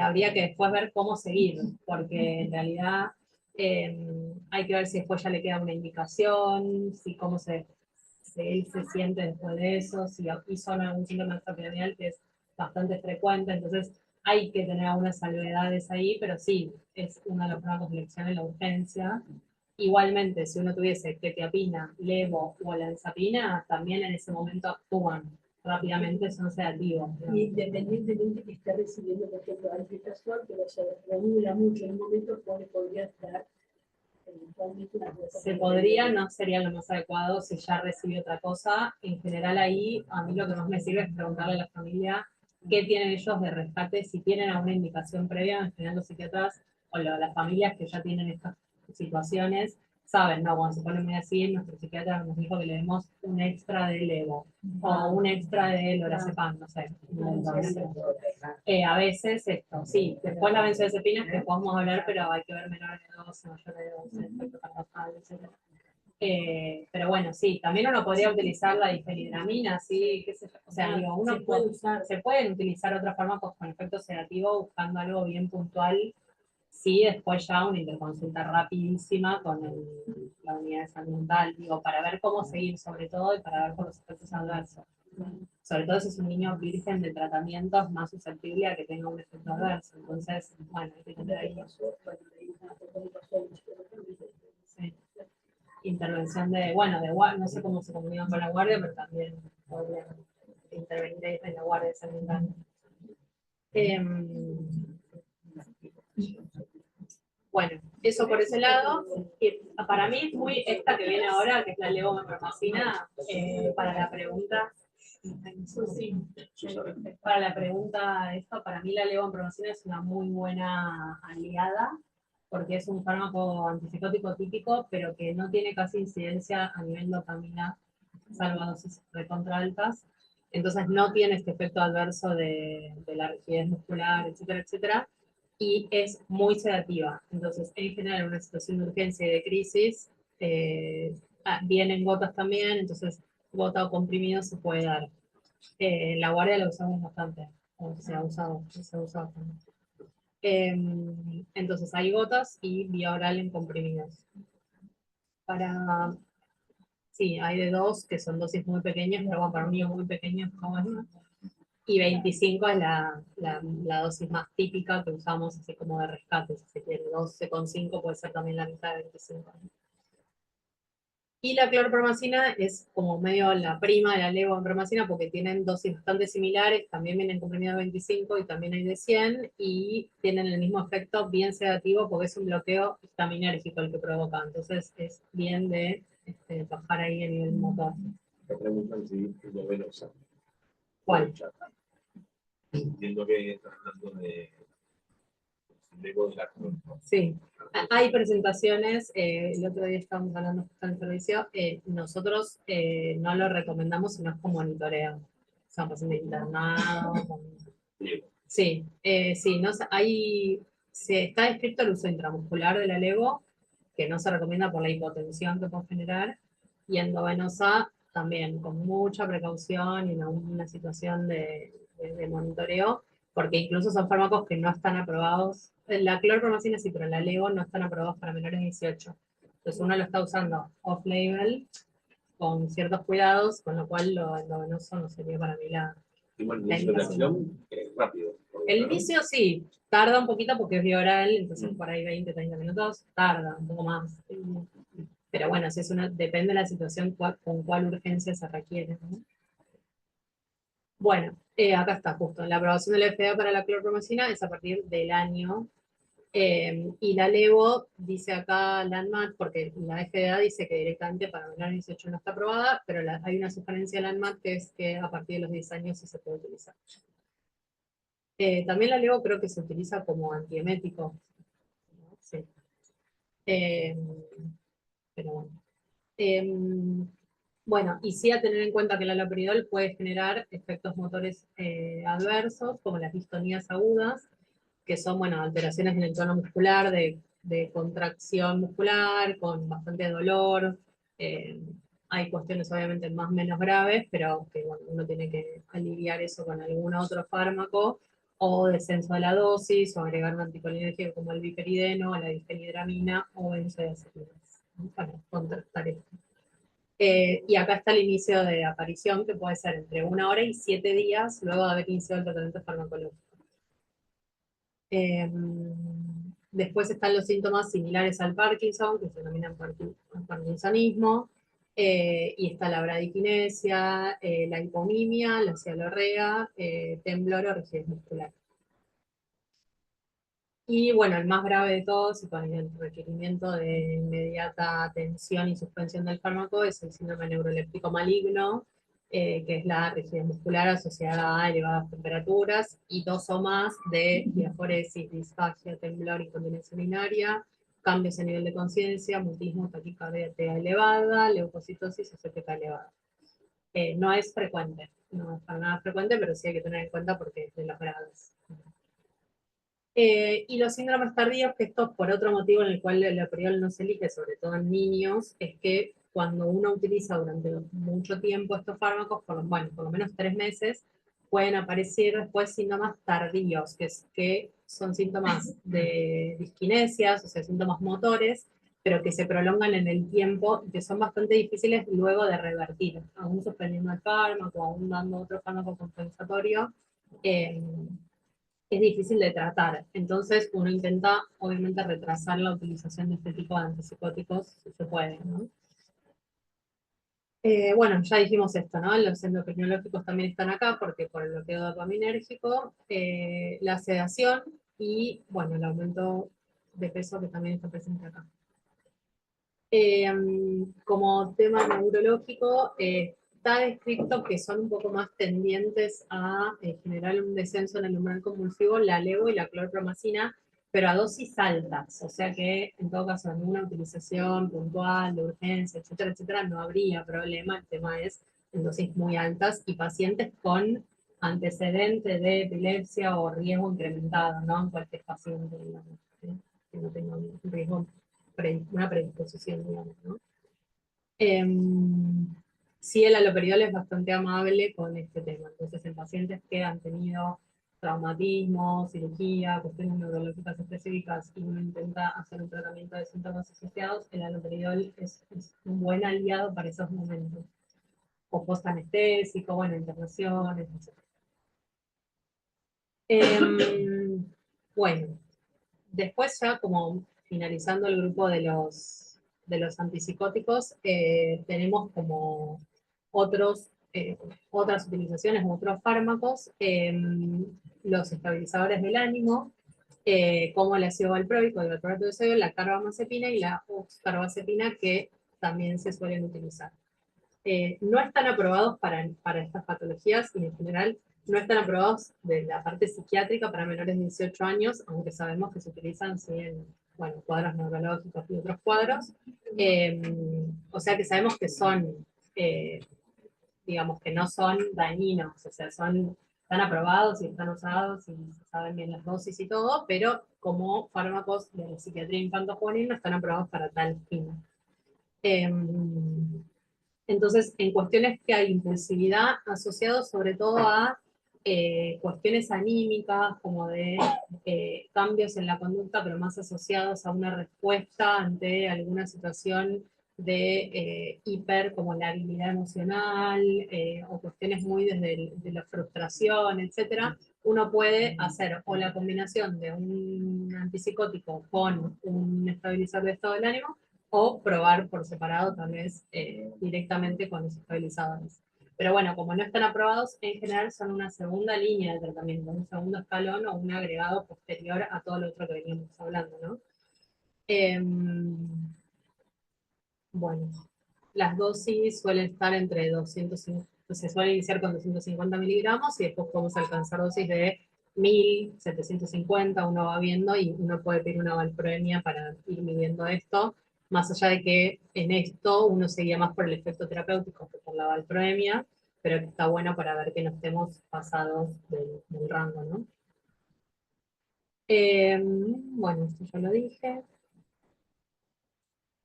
Habría que después ver cómo seguir, porque en realidad hay que ver si después ya le queda una indicación, si él se siente después de eso, si hizo algún síndrome extrapiramidal que es bastante frecuente, entonces hay que tener algunas salvedades ahí, pero sí, es uno de los fármacos de elección en la urgencia. Igualmente, si uno tuviese quetiapina, levo o olanzapina, también en ese momento actúan rápidamente, son sedativos. Independientemente que esté recibiendo, por ejemplo, alpitrazol, pero se regula mucho en un momento, podría estar eventualmente una cosa Se que- podría, no sería lo más adecuado si ya recibe otra cosa. En general ahí, a mí lo que más me sirve es preguntarle a la familia qué tienen ellos de rescate, si tienen alguna indicación previa. En general los psiquiatras o las familias que ya tienen estas situaciones saben, ¿no? Cuando se pone muy así, nuestro psiquiatra nos dijo que le demos un extra de levo o un extra de lorazepam, no sé. A veces esto, sí. Después la benzodiazepina que podemos hablar, pero hay que ver menores de 12, mayores de 12, efecto paradoxal, etc. Pero bueno, sí, también uno podría utilizar la difenhidramina, sí, qué sé yo. O sea, digo, uno Se puede usar. se pueden utilizar otros fármacos con efecto sedativo buscando algo bien puntual. Sí, después ya una interconsulta rapidísima con la unidad de salud mental, digo, para ver cómo seguir sobre todo y para ver por los efectos adversos. Sobre todo si es un niño virgen de tratamientos más susceptible a que tenga un efecto adverso. Entonces, bueno, hay que tener ahí sí, intervención de, bueno, no sé cómo se comunica con la guardia, pero también podría intervenir ahí en la guardia de salud mental. Bueno, eso por ese lado. Y para mí es muy esta que viene ahora, que es la levomepromacina, para la pregunta. Para la pregunta, esto, para mí la levomepromacina es una muy buena aliada, porque es un fármaco antipsicótico típico, pero que no tiene casi incidencia a nivel dopamina, salvo a dosis recontra altas. Entonces no tiene este efecto adverso de la rigidez muscular, etcétera, etcétera, y es muy sedativa. Entonces, en general, en una situación de urgencia y de crisis, vienen gotas también, entonces gota o comprimido se puede dar. La guardia la usamos bastante, o se ha usado bastante. Entonces hay gotas y vía oral en comprimidos. Sí, hay de 2 que son dosis muy pequeñas, pero bueno, para un niño muy pequeño es bueno. Y 25 es la dosis más típica que usamos así como de rescate, si se quiere. 12,5 puede ser también la mitad de 25. Y la clorpromacina es como medio la prima de la levomepromacina porque tienen dosis bastante similares, también vienen comprimidos de 25 y también hay de 100 y tienen el mismo efecto bien sedativo porque es un bloqueo histaminérgico el que provoca, entonces es bien de bajar ahí el nivel motor. Me preguntan si es venosa. ¿Cuál? Entiendo que estás hablando de levo de la Sí, hay presentaciones, el otro día estábamos hablando justo en el servicio, nosotros no lo recomendamos sino es con monitoreo, son pacientes internados. Sí, sí, no, se está descrito el uso intramuscular de la levo, que no se recomienda por la hipotensión que puede generar, y endovenosa también, con mucha precaución y en una situación de monitoreo, porque incluso son fármacos que no están aprobados, la clorpromacina sí, pero la levo no están aprobados para menores de 18. Entonces uno lo está usando off-label, con ciertos cuidados, con lo cual lo endovenoso no sería para mí la inicio de acción es rápido. el inicio sí, tarda un poquito porque es vía oral, entonces por ahí 20, 30 minutos, tarda un poco más. Pero bueno, si es depende de la situación con cuál urgencia se requiere, ¿no? Bueno, acá está justo, la aprobación de la FDA para la clorpromacina es a partir del año, y la LEVO dice acá Landmark, porque la FDA dice que directamente para menores de 18 no está aprobada, pero hay una sugerencia de Landmark que es que a partir de los 10 años sí se puede utilizar. También la levo creo que se utiliza como antiemético. Sí. Pero bueno. Bueno, y sí a tener en cuenta que el haloperidol puede generar efectos motores adversos, como las distonías agudas, que son, bueno, alteraciones en el tono muscular, de contracción muscular, con bastante dolor. Hay cuestiones obviamente más o menos graves, pero que bueno, uno tiene que aliviar eso con algún otro fármaco, o descenso de la dosis, o agregar un anticolinérgico como el biperideno, o la difenhidramina, o benzodiazepinas, ¿no? Para contrastar esto. Y acá está el inicio de aparición, que puede ser entre 1 hora y 7 días luego de haber iniciado el tratamiento farmacológico. Después están los síntomas similares al Parkinson, que se denominan parkinsonismo, y está la bradiquinesia, la hiponimia, la cialorrea, temblor o rigidez muscular. Y bueno, el más grave de todos, y con el requerimiento de inmediata atención y suspensión del fármaco, es el síndrome neuroléptico maligno, que es la rigidez muscular asociada a elevadas temperaturas y 2 o más de diaforesis, disfagia, temblor, incontinencia urinaria, cambios a nivel de conciencia, mutismo, taquicardia elevada, leucocitosis o CPK elevada. No es frecuente, no es para nada frecuente, pero sí hay que tener en cuenta porque es de los grados. Y los síndromes tardíos, que esto por otro motivo en el cual el epidural no se elige, sobre todo en niños, es que cuando uno utiliza durante mucho tiempo estos fármacos, por lo menos 3 meses, pueden aparecer después síntomas tardíos, que son síntomas de disquinesias, o sea, síntomas motores, pero que se prolongan en el tiempo y que son bastante difíciles luego de revertir, aún suspendiendo el fármaco, aún dando otro fármaco compensatorio. Es difícil de tratar. Entonces uno intenta, obviamente, retrasar la utilización de este tipo de antipsicóticos si se puede, ¿no? Bueno, ya dijimos esto, ¿no? Los endocrinológicos también están acá porque por el bloqueo dopaminérgico, la sedación y, bueno, el aumento de peso que también está presente acá. Como tema neurológico, está descrito que son un poco más tendientes a generar un descenso en el umbral convulsivo, la levo y la clorpromacina, pero a dosis altas, o sea que en todo caso en una utilización puntual, de urgencia, etcétera, etcétera, no habría problema. El tema es en dosis muy altas y pacientes con antecedente de epilepsia o riesgo incrementado, ¿no? En cualquier paciente, digamos, que no tenga un riesgo, una predisposición, digamos, ¿no? Sí, el haloperidol es bastante amable con este tema. Entonces, en pacientes que han tenido traumatismo, cirugía, cuestiones neurológicas específicas y uno intenta hacer un tratamiento de síntomas asociados, el haloperidol es un buen aliado para esos momentos. O post-anestésico, bueno, internaciones, etc. Bueno, después ya como finalizando el grupo de los antipsicóticos, tenemos como otras utilizaciones, otros fármacos, los estabilizadores del ánimo, como el ácido valproico, el valproato de sodio, la carbamazepina y la oxcarbazepina, que también se suelen utilizar. No están aprobados para estas patologías y en general no están aprobados de la parte psiquiátrica para menores de 18 años, aunque sabemos que se utilizan sí, en bueno, cuadros neurológicos y otros cuadros. O sea que sabemos que son, digamos, que no son dañinos, o sea, están aprobados y están usados y se saben bien las dosis y todo, pero como fármacos de la psiquiatría infanto-juvenil no están aprobados para tal fin. Entonces, en cuestiones que hay impulsividad asociado sobre todo a cuestiones anímicas, como de cambios en la conducta, pero más asociados a una respuesta ante alguna situación de hiper, como la habilidad emocional, o cuestiones muy de la frustración, etcétera, uno puede hacer o la combinación de un antipsicótico con un estabilizador de estado del ánimo, o probar por separado tal vez directamente con los estabilizadores. Pero bueno, como no están aprobados, en general son una segunda línea de tratamiento, un segundo escalón o un agregado posterior a todo lo otro que veníamos hablando, ¿no? Bueno, las dosis suelen estar entre 250, se suele iniciar con 250 miligramos y después podemos alcanzar dosis de 1750, uno va viendo y uno puede pedir una valproemia para ir midiendo esto, más allá de que en esto uno seguía más por el efecto terapéutico que por la valproemia, pero que está bueno para ver que no estemos pasados del rango, ¿no? Bueno, esto ya lo dije.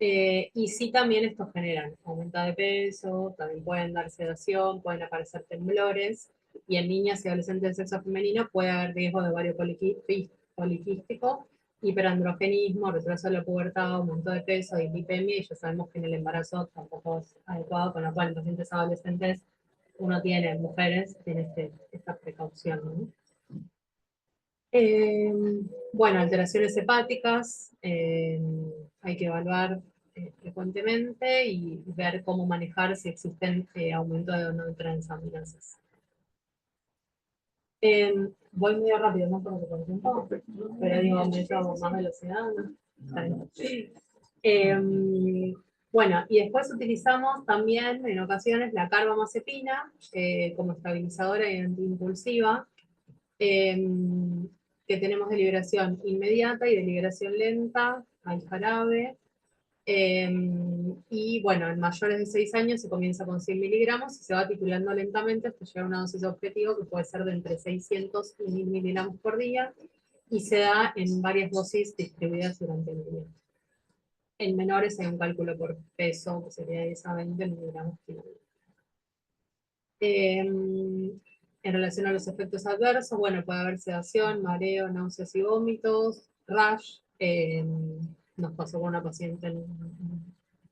Y sí, también estos generan aumento de peso, también pueden dar sedación, pueden aparecer temblores, y en niñas y adolescentes de sexo femenino puede haber riesgo de ovario poliquístico, hiperandrogenismo, retraso de la pubertad, aumento de peso, dislipemia, y ya sabemos que en el embarazo tampoco es adecuado, con lo cual en pacientes adolescentes uno tiene, mujeres, tiene esta precaución, ¿no? Bueno, alteraciones hepáticas, hay que evaluar frecuentemente y ver cómo manejar si existen aumento de no transaminasas. Voy medio rápido, no porque por tiempo, pero digo, me llevo más velocidad, ¿no? Está bien. Bueno, y después utilizamos también en ocasiones la carbamazepina como estabilizadora y antiimpulsiva, que tenemos de liberación inmediata y de liberación lenta al jarabe. Y bueno, en mayores de 6 años se comienza con 100 miligramos y se va titulando lentamente hasta llegar a una dosis objetivo que puede ser de entre 600 y 1000 miligramos por día y se da en varias dosis distribuidas durante el día. En menores hay un cálculo por peso, que sería de 10 a 20 miligramos por día. En relación a los efectos adversos, bueno, puede haber sedación, mareo, náuseas y vómitos, rash. Nos pasó con una paciente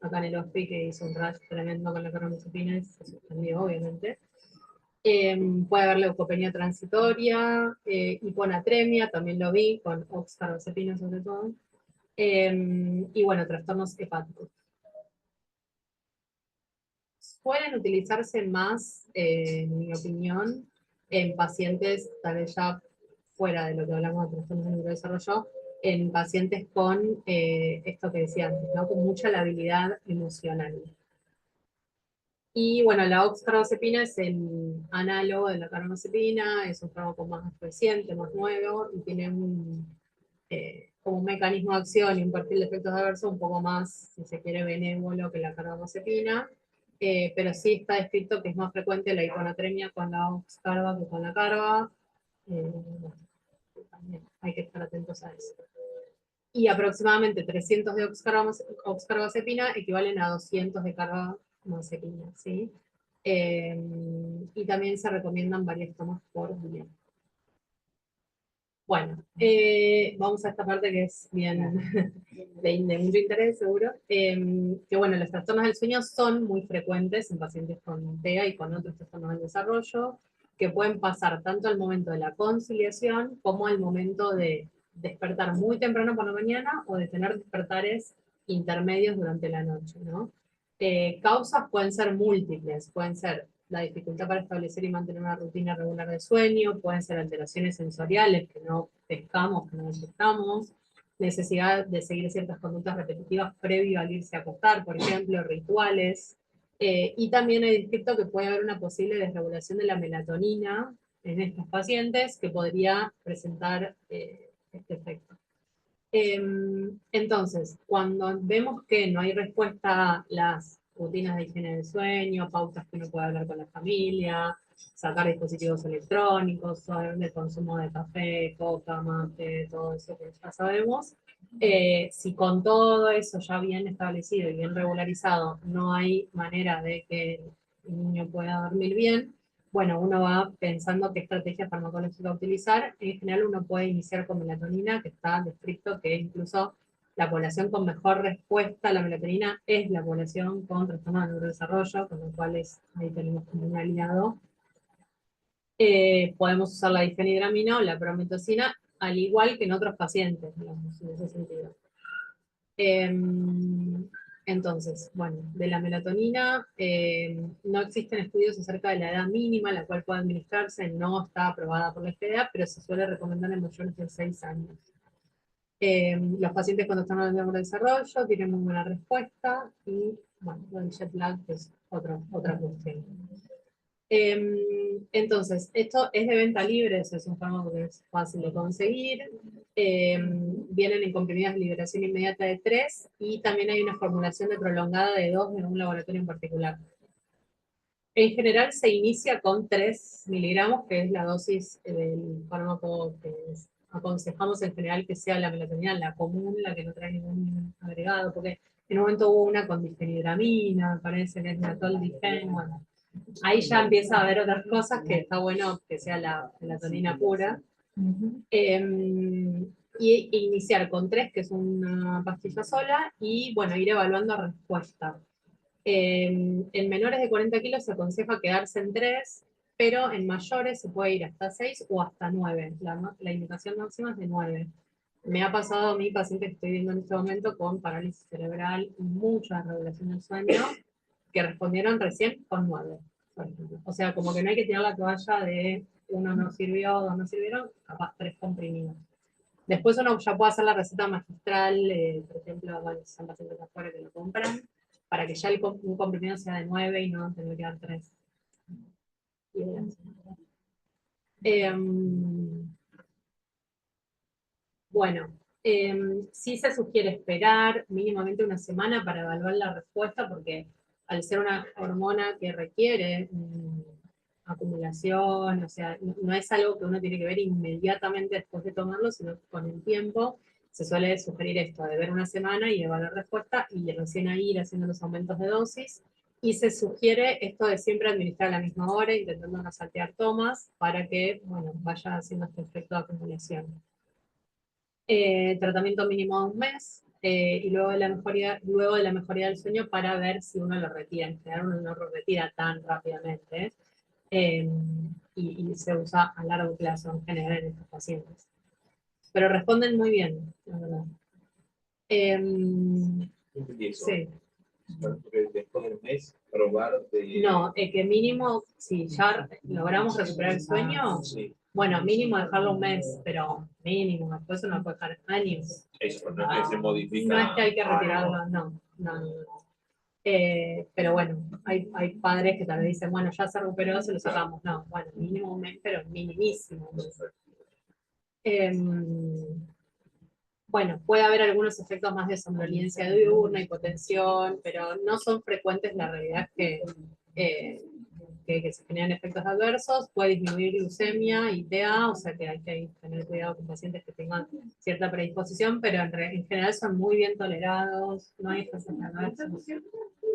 acá en el hospital que hizo un rash tremendo con la carbamazepina y se suspendió, obviamente. Puede haber leucopenia transitoria, hiponatremia, también lo vi, con oxcarbazepina sobre todo. Y bueno, trastornos hepáticos. Suelen utilizarse más, en mi opinión, en pacientes, tal vez ya fuera de lo que hablamos de trastornos de neurodesarrollo, en pacientes con esto que decía antes, ¿no? Con mucha labilidad emocional. Y bueno, la oxcarbazepina es el análogo de la carbamazepina, es un fármaco más reciente, más nuevo, y tiene como un mecanismo de acción y un perfil de efectos adversos un poco más, si se quiere, benévolo que la carbamazepina, pero sí está descrito que es más frecuente la hiponatremia con la oxcarba que con la carba. Bueno, también hay que estar atentos a eso. Y aproximadamente 300 de oxcarbazepina equivalen a 200 de carbamazepina, ¿sí? Y también se recomiendan varias tomas por día. Bueno, vamos a esta parte que es bien de mucho interés, seguro. Que bueno, los trastornos del sueño son muy frecuentes en pacientes con TEA y con otros trastornos del desarrollo, que pueden pasar tanto al momento de la conciliación como al momento de despertar muy temprano por la mañana o de tener despertares intermedios durante la noche, ¿no? Causas pueden ser múltiples, pueden ser la dificultad para establecer y mantener una rutina regular de sueño, pueden ser alteraciones sensoriales que no pescamos, que no detectamos, necesidad de seguir ciertas conductas repetitivas previo al irse a acostar, por ejemplo, rituales, y también hay descrito que puede haber una posible desregulación de la melatonina en estos pacientes que podría presentar este efecto. Entonces, cuando vemos que no hay respuesta a las rutinas de higiene del sueño, pautas que uno puede hablar con la familia, sacar dispositivos electrónicos, el consumo de café, coca, mate, todo eso que ya sabemos, si con todo eso ya bien establecido y bien regularizado no hay manera de que el niño pueda dormir bien, bueno, uno va pensando qué estrategia farmacológica utilizar. En general uno puede iniciar con melatonina, que está descrito que incluso la población con mejor respuesta a la melatonina es la población con trastorno de neurodesarrollo, con lo cual ahí tenemos como un aliado. Podemos usar la difenhidramina o la promethazina, al igual que en otros pacientes, digamos, en ese sentido. Entonces, bueno, de la melatonina no existen estudios acerca de la edad mínima a la cual puede administrarse, no está aprobada por la FDA, pero se suele recomendar en mayores de 6 años. Los pacientes cuando están en neurodesarrollo tienen muy buena respuesta y, bueno, el jet lag es otra cuestión. Entonces, esto es de venta libre, es un fármaco que es fácil de conseguir. Vienen en comprimidas de liberación inmediata de 3 y también hay una formulación de prolongada de 2 en un laboratorio en particular. En general se inicia con 3 miligramos, que es la dosis del fármaco que aconsejamos en general que sea la melatonina, la común, la que no trae ningún agregado, porque en un momento hubo una con difenhidramina, me parece que es la toldifen, bueno. Ahí ya empieza a haber otras cosas que está bueno que sea la melatonina pura. Y iniciar con 3, que es una pastilla sola, y bueno, ir evaluando respuesta. En menores de 40 kilos se aconseja quedarse en 3, pero en mayores se puede ir hasta 6 o hasta 9. La indicación máxima es de 9. Me ha pasado a mi paciente que estoy viendo en este momento con parálisis cerebral y mucha regulación del sueño, que respondieron recién con 9, por ejemplo. O sea, como que no hay que tirar la toalla de 1 no sirvió, 2 no sirvieron, capaz 3 comprimidos. Después uno ya puede hacer la receta magistral, por ejemplo, bueno, si son pacientes afuera que lo compran, para que ya un comprimido sea de 9 y no tener que dar 3. Bueno, sí se sugiere esperar mínimamente una semana para evaluar la respuesta, porque al ser una hormona que requiere acumulación, o sea, no es algo que uno tiene que ver inmediatamente después de tomarlo, sino que con el tiempo se suele sugerir esto, de ver una semana y evaluar respuesta, y recién ahí ir haciendo los aumentos de dosis. Y se sugiere esto de siempre administrar a la misma hora, intentando no saltear tomas, para que, bueno, vaya haciendo este efecto de acumulación. Tratamiento mínimo de un mes, y luego de la mejoría del sueño para ver si uno lo retira. En general uno no lo retira tan rápidamente, y se usa a largo plazo en general en estos pacientes. Pero responden muy bien, la verdad. Sí. Porque después del mes, probar de... No, que mínimo, si ya logramos recuperar el sueño, Sí, bueno, mínimo dejarlo un mes, pero mínimo, después uno puede dejar años. eso, no es que se modifica. No es que hay que retirarlo, no. Pero bueno, hay padres que tal vez dicen, bueno, ya se recuperó, se lo sacamos. No, bueno, mínimo un mes, pero minimísimo. Bueno, puede haber algunos efectos más de somnolencia diurna, hipotensión, pero no son frecuentes. La realidad es que se generan efectos adversos. Puede disminuir glucemia y TEA, o sea que hay que tener cuidado con pacientes que tengan cierta predisposición, pero en general son muy bien tolerados, no hay efectos adversos.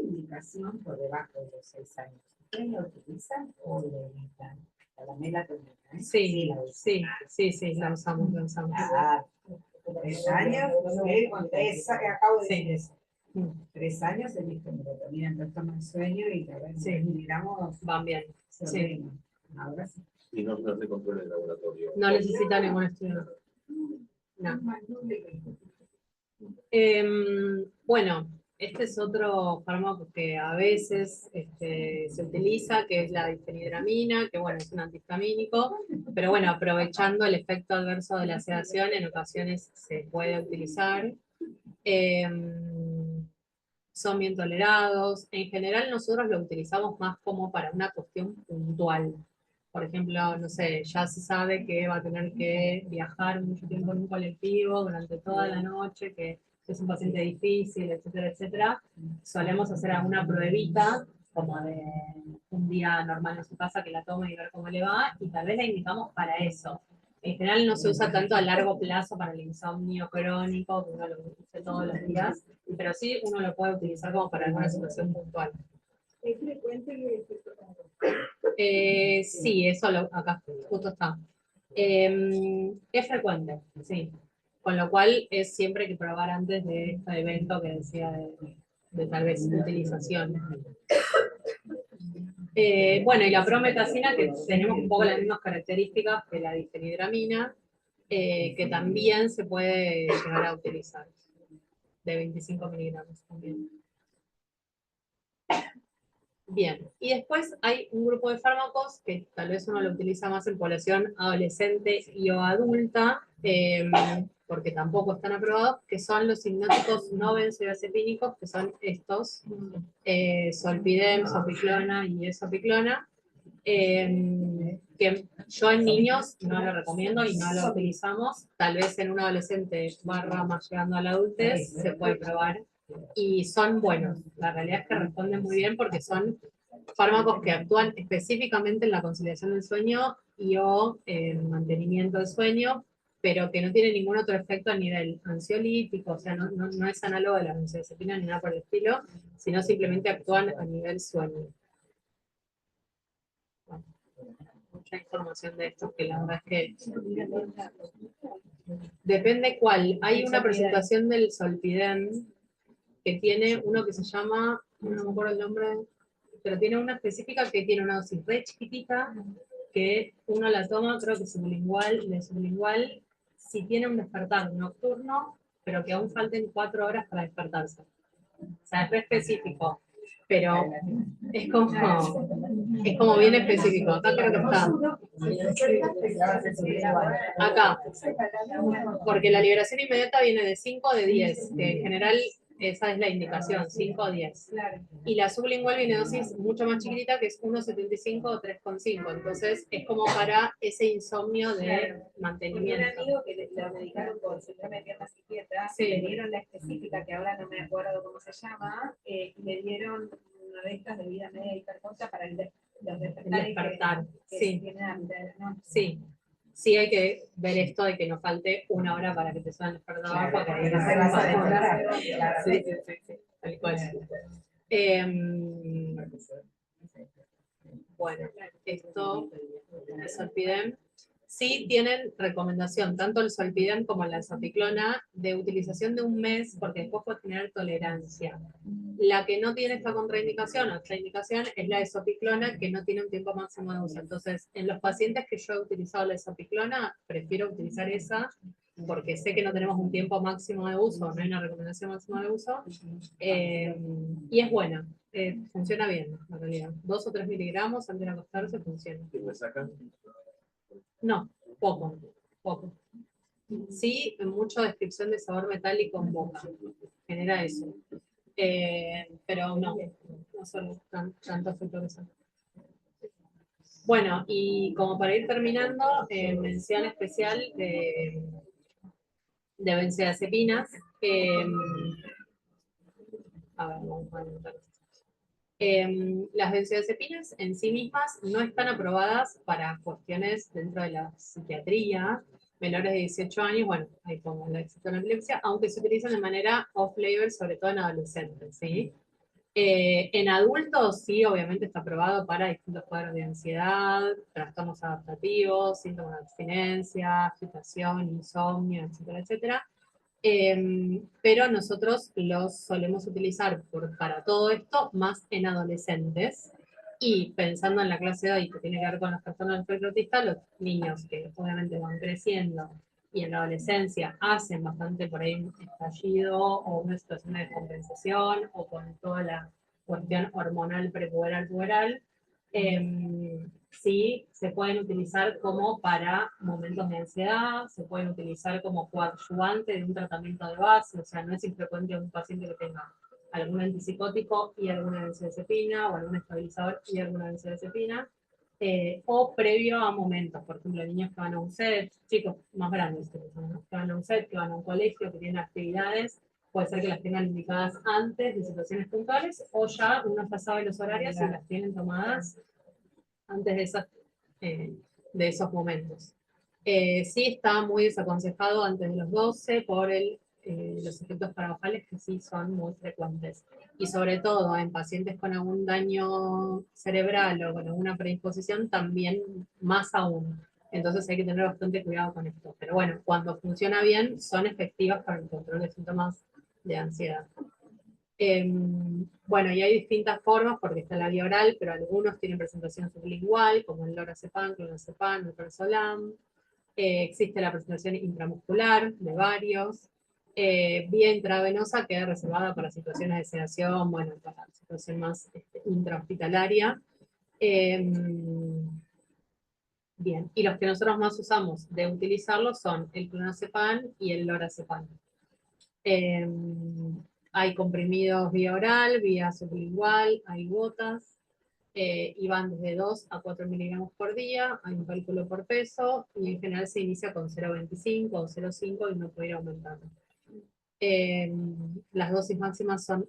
Indicación por debajo de los 6 años. ¿Ustedes la utilizan o la evitan? La melatonina, ¿eh? Sí, la usamos. Ah, 3 años, acabo de decir eso. 3 años he visto melatonina en trastorno de sueño y la verdad Sí. miramos, Van bien. se Sí. ordena. Ahora sí. Y no se controla el laboratorio. No necesita ningún estudio. No. Bueno, este es otro fármaco que a veces se utiliza, que es la difenhidramina, que bueno, es un antihistamínico, pero bueno, aprovechando el efecto adverso de la sedación, en ocasiones se puede utilizar. Son bien tolerados. En general nosotros lo utilizamos más como para una cuestión puntual. Por ejemplo, no sé, ya se sabe que va a tener que viajar mucho tiempo en un colectivo durante toda la noche, que es un paciente difícil, etcétera, etcétera. Solemos hacer alguna pruebita, como de un día normal en su casa, que la tome y ver cómo le va, y tal vez la indicamos para eso. En general no se usa tanto a largo plazo para el insomnio crónico, que uno lo use todos los días, pero sí uno lo puede utilizar como para alguna situación puntual. ¿Es frecuente el efecto? Sí, eso acá justo está. Es frecuente, sí. Con lo cual es siempre que probar antes de este evento que decía de tal vez utilización. Bueno, y la prometacina, que tenemos un poco las mismas características que la difenhidramina, que también se puede llegar a utilizar, de 25 miligramos también. Bien, y después hay un grupo de fármacos que tal vez uno lo utiliza más en población adolescente y o adulta, porque tampoco están aprobados, que son los hipnóticos no benzodiazepínicos, que son estos, Zolpidem, Zopiclona y Esopiclona, que yo en niños no lo recomiendo y no lo utilizamos. Tal vez en un adolescente barra más llegando a la adultez se puede probar. Y son buenos. La realidad es que responden muy bien porque son fármacos que actúan específicamente en la conciliación del sueño y o en mantenimiento del sueño, pero que no tienen ningún otro efecto a nivel ansiolítico, o sea, no es análogo de la benzodiazepina ni nada por el estilo, sino simplemente actúan a nivel sueño. Bueno, mucha información de esto, que la verdad es que depende cuál. Hay una presentación del Zolpidem que tiene uno que se llama, no me acuerdo el nombre, pero tiene una específica que tiene una dosis re chiquitita, que uno la toma, creo que sublingual, si tiene un despertar nocturno, pero que aún falten 4 horas para despertarse. O sea, es re específico. pero es como bien específico. Acá creo que está. Acá, porque la liberación inmediata viene de 5 o de 10, que en general esa es la indicación, 5 o 10. Y la sublingual viene dosis mucho más chiquitita, que es 1,75 o 3,5. Entonces es como para ese insomnio de mantenimiento. Un amigo que lo medicaron por síndrome de pierna psiquiatra, Sí. le dieron la específica, que ahora no me acuerdo cómo se llama, y le dieron una de estas de vida media hipercorta para los El despertares despertar, que sí. tienen a mitad de la noche. Sí. Sí hay que ver esto de que no falte una hora para que te suene el despertador. Claro, porque no se vas a despertar. Claro. Sí, tal cual. Bueno, esto el Zolpidem. Sí tienen recomendación, tanto el Zolpidem como la Zopiclona, de utilización de un mes, porque después puede tener tolerancia. La que no tiene esta contraindicación o esta indicación es la Zopiclona, que no tiene un tiempo máximo de uso. Entonces, en los pacientes que yo he utilizado la Zopiclona, prefiero utilizar esa, porque sé que no tenemos un tiempo máximo de uso, no hay una recomendación máxima de uso, y es buena. Funciona bien, en realidad. 2 o 3 miligramos antes de acostarse funciona. ¿Qué me sacan? No, poco. Sí, mucha descripción de sabor metálico en boca. Genera eso. Pero no son tanto efecto que son. Bueno, y como para ir terminando, mención especial de benzodiazepinas. A ver, vamos a anotar. Las benzodiazepinas en sí mismas no están aprobadas para cuestiones dentro de la psiquiatría. Menores de 18 años, bueno, ahí pongo la excepción de epilepsia, aunque se utilizan de manera off-label, sobre todo en adolescentes, ¿sí? En adultos, sí, obviamente está aprobado para distintos cuadros de ansiedad, trastornos adaptativos, síntomas de abstinencia, agitación, insomnio, etcétera, etcétera. Pero nosotros los solemos utilizar para todo esto más en adolescentes. Y pensando en la clase de hoy que tiene que ver con las personas del espectro autista, los niños que obviamente van creciendo y en la adolescencia hacen bastante por ahí un estallido o una situación de descompensación o con toda la cuestión hormonal prepuberal, sí se pueden utilizar como para momentos de ansiedad, se pueden utilizar como coadyuvante de un tratamiento de base, o sea, no es infrecuente un paciente que tenga algún antipsicótico y alguna benzodiazepina, o algún estabilizador y alguna benzodiazepina, o previo a momentos, por ejemplo, niños que van a un set, chicos más grandes, que van a un set, que van a un colegio, que tienen actividades, puede ser que las tengan indicadas antes de situaciones puntuales, o ya uno ya sabe los horarios y las tienen tomadas antes de esos momentos. Sí está muy desaconsejado antes de los 12 por los efectos paradojales que sí son muy frecuentes. Y sobre todo en pacientes con algún daño cerebral o con alguna predisposición, también más aún. Entonces hay que tener bastante cuidado con esto. Pero bueno, cuando funciona bien, son efectivas para el control de síntomas de ansiedad. Bueno, y hay distintas formas, porque está la vía oral, pero algunos tienen presentación sublingual, como el lorazepam, clonazepam, el persolam. Existe la presentación intramuscular de varios. Vía intravenosa queda reservada para situaciones de sedación, bueno, para situación más intrahospitalaria. Bien, y los que nosotros más usamos de utilizarlos son el clonazepam y el lorazepam. Hay comprimidos vía oral, vía sublingual, hay gotas, y van desde 2 a 4 miligramos por día, hay un cálculo por peso, y en general se inicia con 0,25 o 0,5 y no puede ir aumentando. Las dosis máximas son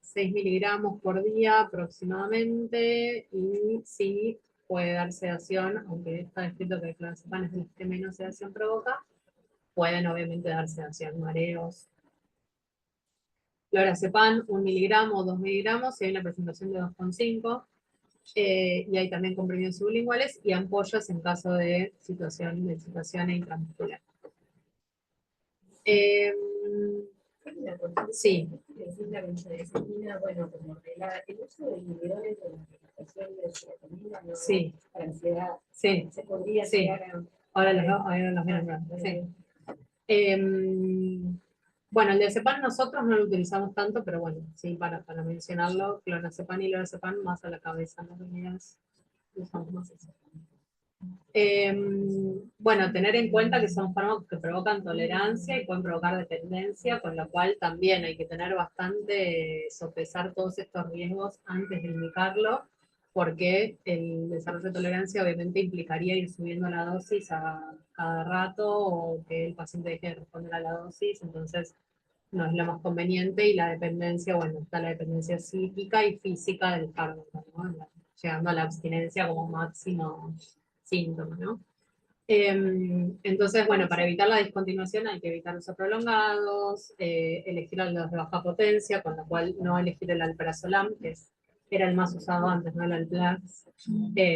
6 miligramos por día aproximadamente, y sí puede dar sedación, aunque está descrito que el clonazepam es el que menos sedación provoca, pueden obviamente dar sedación, mareos. Lorazepam, 1 miligramo o 2 miligramos, y hay una presentación de 2,5. Y hay también comprimidos sublinguales y ampollas en caso de situación intramuscular. Sí. La benzodiazepina, bueno, como el uso de inhibidores de la regulación de serotonina, ¿no? Sí. Para ansiedad, Sí. se podría Sí. llegar a... Ahora los voy a nombrar. Sí. Bueno, el diazepam nosotros no lo utilizamos tanto, pero bueno, sí, para mencionarlo, clonazepam y lorazepam más a la cabeza, ¿no? Usamos más eso. Bueno, tener en cuenta que son fármacos que provocan tolerancia y pueden provocar dependencia, con lo cual también hay que tener bastante, sopesar todos estos riesgos antes de indicarlo, porque el desarrollo de tolerancia obviamente implicaría ir subiendo la dosis a cada rato o que el paciente deje de responder a la dosis, entonces no es lo más conveniente, y la dependencia, bueno, está la dependencia psíquica y física del fármaco, ¿no? Llegando a la abstinencia como máximo síntoma, ¿no? Entonces, bueno, para evitar la discontinuación hay que evitar usos prolongados, elegir a los de baja potencia, con lo cual no elegir el alprazolam, era el más usado antes, ¿no? El Alplax,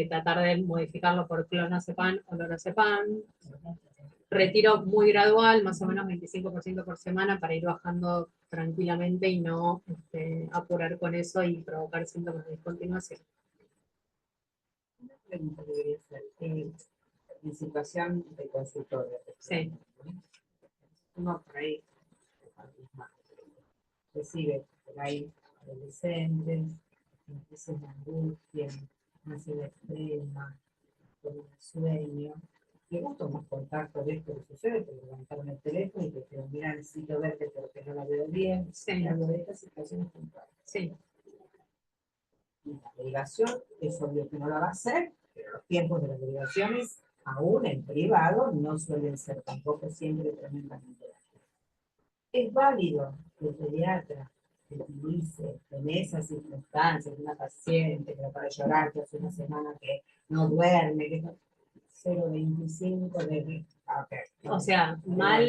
tratar de modificarlo por clonazepam o lorazepam. Retiro muy gradual, más o menos 25% por semana, para ir bajando tranquilamente y no apurar con eso y provocar síntomas de discontinuación. Una pregunta que debería hacer. En situación de consultorio. Sí. Uno por ahí recibe por ahí adolescentes, crisis de angustia, ansiedad extrema, con un sueño. Y vos tomás contacto de esto que sucede, te levantaron el teléfono y te dijeron, mira, necesito verte porque no la veo bien. Sí. Algo de estas situaciones puntuales. Sí. Y la derivación es obvio que no la va a hacer, pero los tiempos de las derivaciones, aún en privado, no suelen ser tampoco siempre tremendamente largos. Es válido que el pediatra utilice en esas circunstancias una paciente que para llorar, que hace una semana que no duerme, que no, 0,25 de... Okay. O sea, mal,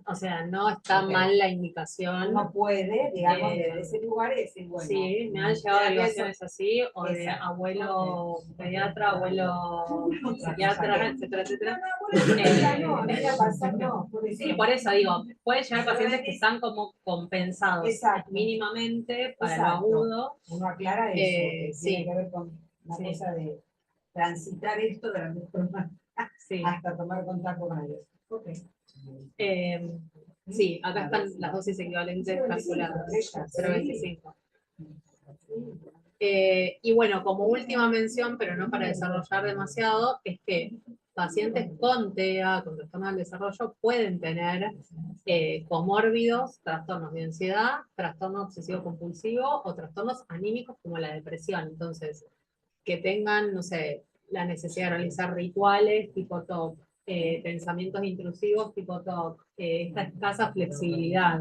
o sea, no está mal la indicación. Uno puede, digamos, desde ese lugar y decir, bueno... Sí, me han llegado derivaciones así, o de abuelo pediatra, abuelo psiquiatra, etcétera, etcétera. Sí, por eso digo, puede llegar pacientes que están como compensados mínimamente para lo agudo. Uno aclara eso, que sí. tiene que ver con la cosa de transitar esto de la forma hasta tomar contacto con ellos. Okay. Sí, acá están las dosis equivalentes calculadas, 0,25. Y bueno, como última mención, pero no para desarrollar demasiado, es que pacientes con TEA, con trastorno del desarrollo, pueden tener comórbidos, trastornos de ansiedad, trastorno obsesivo-compulsivo o trastornos anímicos como la depresión. Entonces, que tengan, no sé, la necesidad de realizar rituales tipo TOC, pensamientos intrusivos tipo TOC, esta escasa flexibilidad.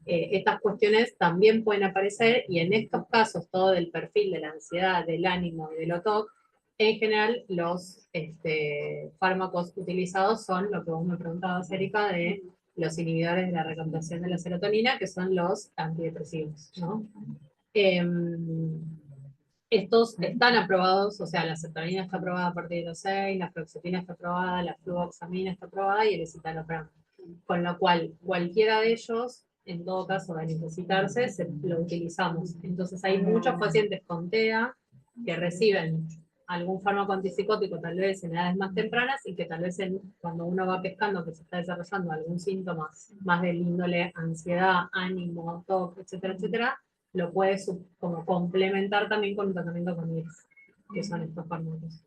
Estas cuestiones también pueden aparecer, y en estos casos todo el perfil de la ansiedad, del ánimo y del OTOC, en general los fármacos utilizados son lo que vos me preguntabas, Erika, de los inhibidores de la recaptación de la serotonina, que son los antidepresivos, ¿no? Estos están aprobados, o sea, la sertralina está aprobada a partir de los 6, la fluoxetina está aprobada, la fluvoxamina está aprobada y el escitalopram. Con lo cual, cualquiera de ellos, en todo caso, de necesitarse, lo utilizamos. Entonces, hay muchos pacientes con TEA que reciben algún fármaco antipsicótico, tal vez en edades más tempranas, y que tal vez cuando uno va pescando que se está desarrollando algún síntoma más del índole ansiedad, ánimo, TOC, etcétera, etcétera, lo puedes como complementar también con un tratamiento con IRS, que son estos fármacos.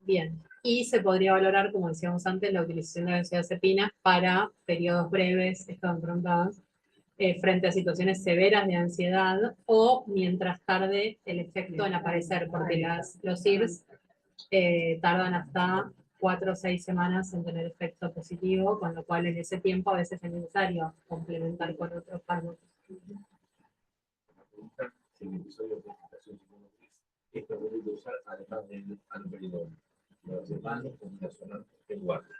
Bien, y se podría valorar, como decíamos antes, la utilización de benzodiazepinas para periodos breves, estaban preguntadas, frente a situaciones severas de ansiedad o mientras tarde el efecto en aparecer, porque los IRS tardan hasta 4 o 6 semanas en tener efecto positivo, con lo cual en ese tiempo a veces es necesario complementar con otros fármacos. Si el episodio de presentación psicomotriz, esto puede usar además del haloperidol, lorazepam, combinacional en guardia.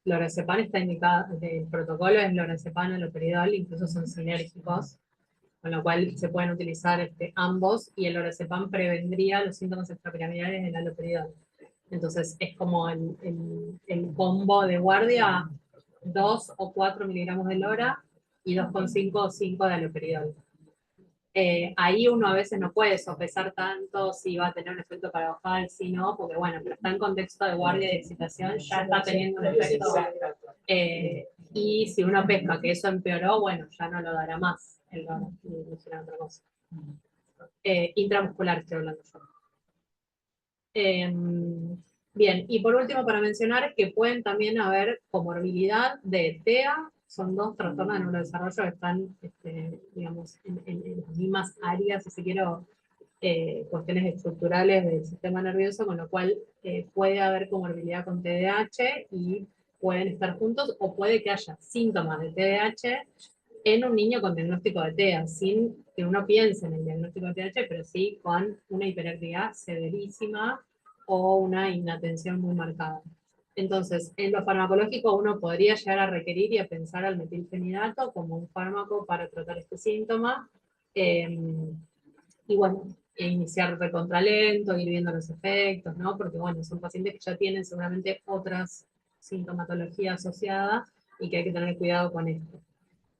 Lorazepam está indicado, el protocolo es lorazepam, haloperidol, incluso son sinérgicos, con lo cual se pueden utilizar ambos, y el lorazepam prevendría los síntomas extrapiramidales del haloperidol. Entonces es como el combo de guardia, 2 o 4 miligramos de lora y 2,5 o 5 de haloperidol. Ahí uno a veces no puede sopesar tanto si va a tener un efecto para bajar, si no, porque bueno, pero está en contexto de guardia y de excitación, ya está teniendo un efecto. Y si uno pesca que eso empeoró, bueno, ya no lo dará más el DORA, no será otra cosa. Intramuscular estoy hablando yo. Bien, y por último, para mencionar que pueden también haber comorbilidad de TEA, son dos trastornos de neurodesarrollo que están, digamos, en las mismas áreas, si se quiere, cuestiones estructurales del sistema nervioso, con lo cual puede haber comorbilidad con TDAH y pueden estar juntos, o puede que haya síntomas de TDAH en un niño con diagnóstico de TEA, sin que uno piense en el diagnóstico de TDAH, pero sí con una hiperactividad severísima o una inatención muy marcada. Entonces, en lo farmacológico uno podría llegar a requerir y a pensar al metilfenidato como un fármaco para tratar este síntoma, y bueno, iniciar recontralento, ir viendo los efectos, ¿no? Porque bueno, son pacientes que ya tienen seguramente otras sintomatologías asociadas y que hay que tener cuidado con esto.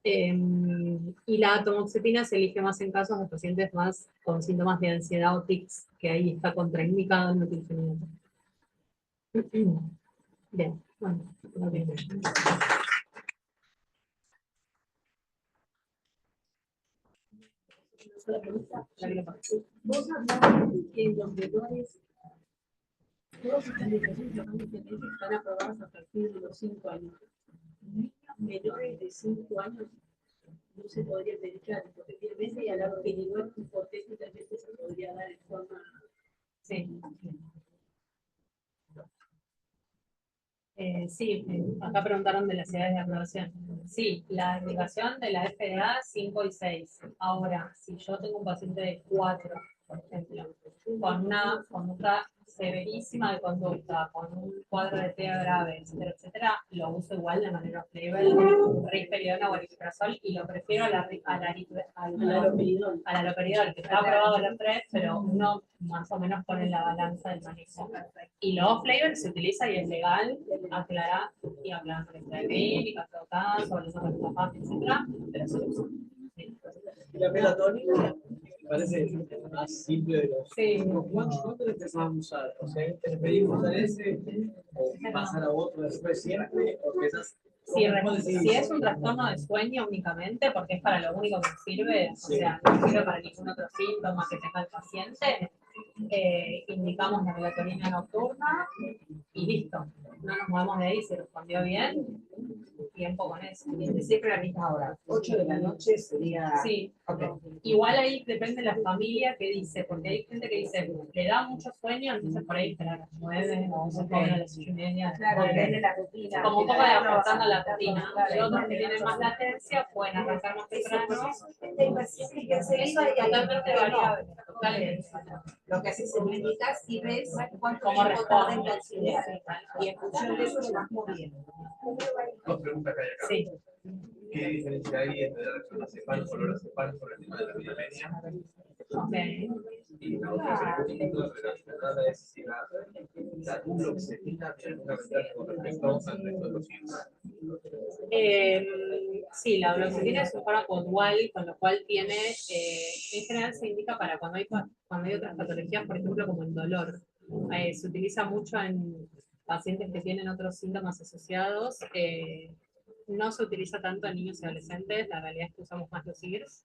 Y la atomoxetina se elige más en casos de pacientes más con síntomas de ansiedad o tics, que ahí está contraindicado el metilfenidato. Bien, bueno, bien. Vos hablabas que los menores, todas estas medicaciones que están aprobadas a partir de los 5 años. Niños menores de 5 años no se podría medicar, porque efectivamente, y a la hora que llegó hipotéticamente se podría dar en forma. Sí. Sí, acá preguntaron de las edades de aprobación. Sí, la indicación de la FDA 5 y 6. Ahora, si yo tengo un paciente de 4, por ejemplo, con una conducta severísima de conducta, con un cuadro de TEA grave, etcétera, etcétera, lo uso igual de manera off-label, risperidona o aripiprazol, y lo prefiero al haloperidol, que está aprobado los 3, pero uno más o menos pone en la balanza del manejo. Y lo off-label se utiliza y es legal, aclarar y hablar de la clínica, en todo caso, los otros papás, etcétera, pero se usa. Sí. La melatonina me parece más simple de los. Sí. ¿Cuánto le empezamos a usar? O sea, ¿pedimos a ese o pasar a otro después siempre? ¿O quizás? Si es un trastorno de sueño únicamente, porque es para lo único que sirve, o sea, no sirve para ningún otro síntoma que tenga el paciente, indicamos la melatonina nocturna y listo. No nos movemos de ahí, se respondió bien, tiempo con eso. Siempre a la misma hora. 8 de la noche sería. Sí, Okay. Igual ahí depende de la familia que dice, porque hay gente que dice, le da mucho sueño, entonces por ahí esperar a las 9 o se pone a las 8:30. Claro, Depende de la rutina. Como un poco de ajustando la rutina. Y otros que tienen más latencia pueden arrancar más temprano. Hay pacientes que hacen eso y hay Totalmente variable. Totalmente. Lo que haces es meditas y ves cuánto Cómo tiempo tarda en responde. calcinar. Y en función de eso lo vas moviendo. Dos preguntas que hay acá. Sí. ¿Qué diferencia hay entre la clonazepam, clonazepam por el tema de la vitamina? Ok. Y la otra pregunta relacionada es si la duloxetina tiene alguna ventaja con respecto al resto de los síntomas. Sí, la duloxetina es un fármaco dual, con lo cual tiene, en general se indica para cuando hay otras patologías, por ejemplo, como el dolor. Se utiliza mucho en pacientes que tienen otros síntomas asociados. No se utiliza tanto en niños y adolescentes, la realidad es que usamos más los IRS.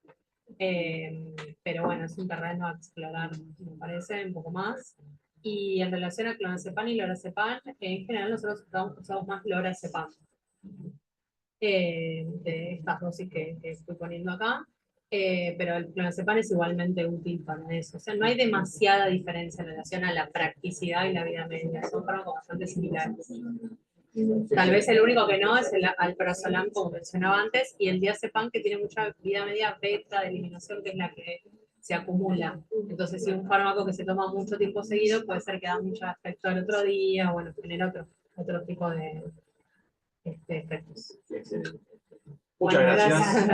Pero bueno, es un terreno a explorar, me parece, un poco más. Y en relación a clonazepam y lorazepam, en general nosotros usamos más lorazepam. De estas dosis que estoy poniendo acá, pero el clonazepam es igualmente útil para eso. O sea, no hay demasiada diferencia en relación a la practicidad y la vida media, son fármacos bastante similares. Tal vez el único que no es el alprazolam, como mencionaba antes, y el diazepam, que tiene mucha vida media beta de eliminación, que es la que se acumula. Entonces, si un fármaco que se toma mucho tiempo seguido, puede ser que da mucho efecto el otro día, bueno, genera otro tipo de efectos. Excelente. Muchas gracias.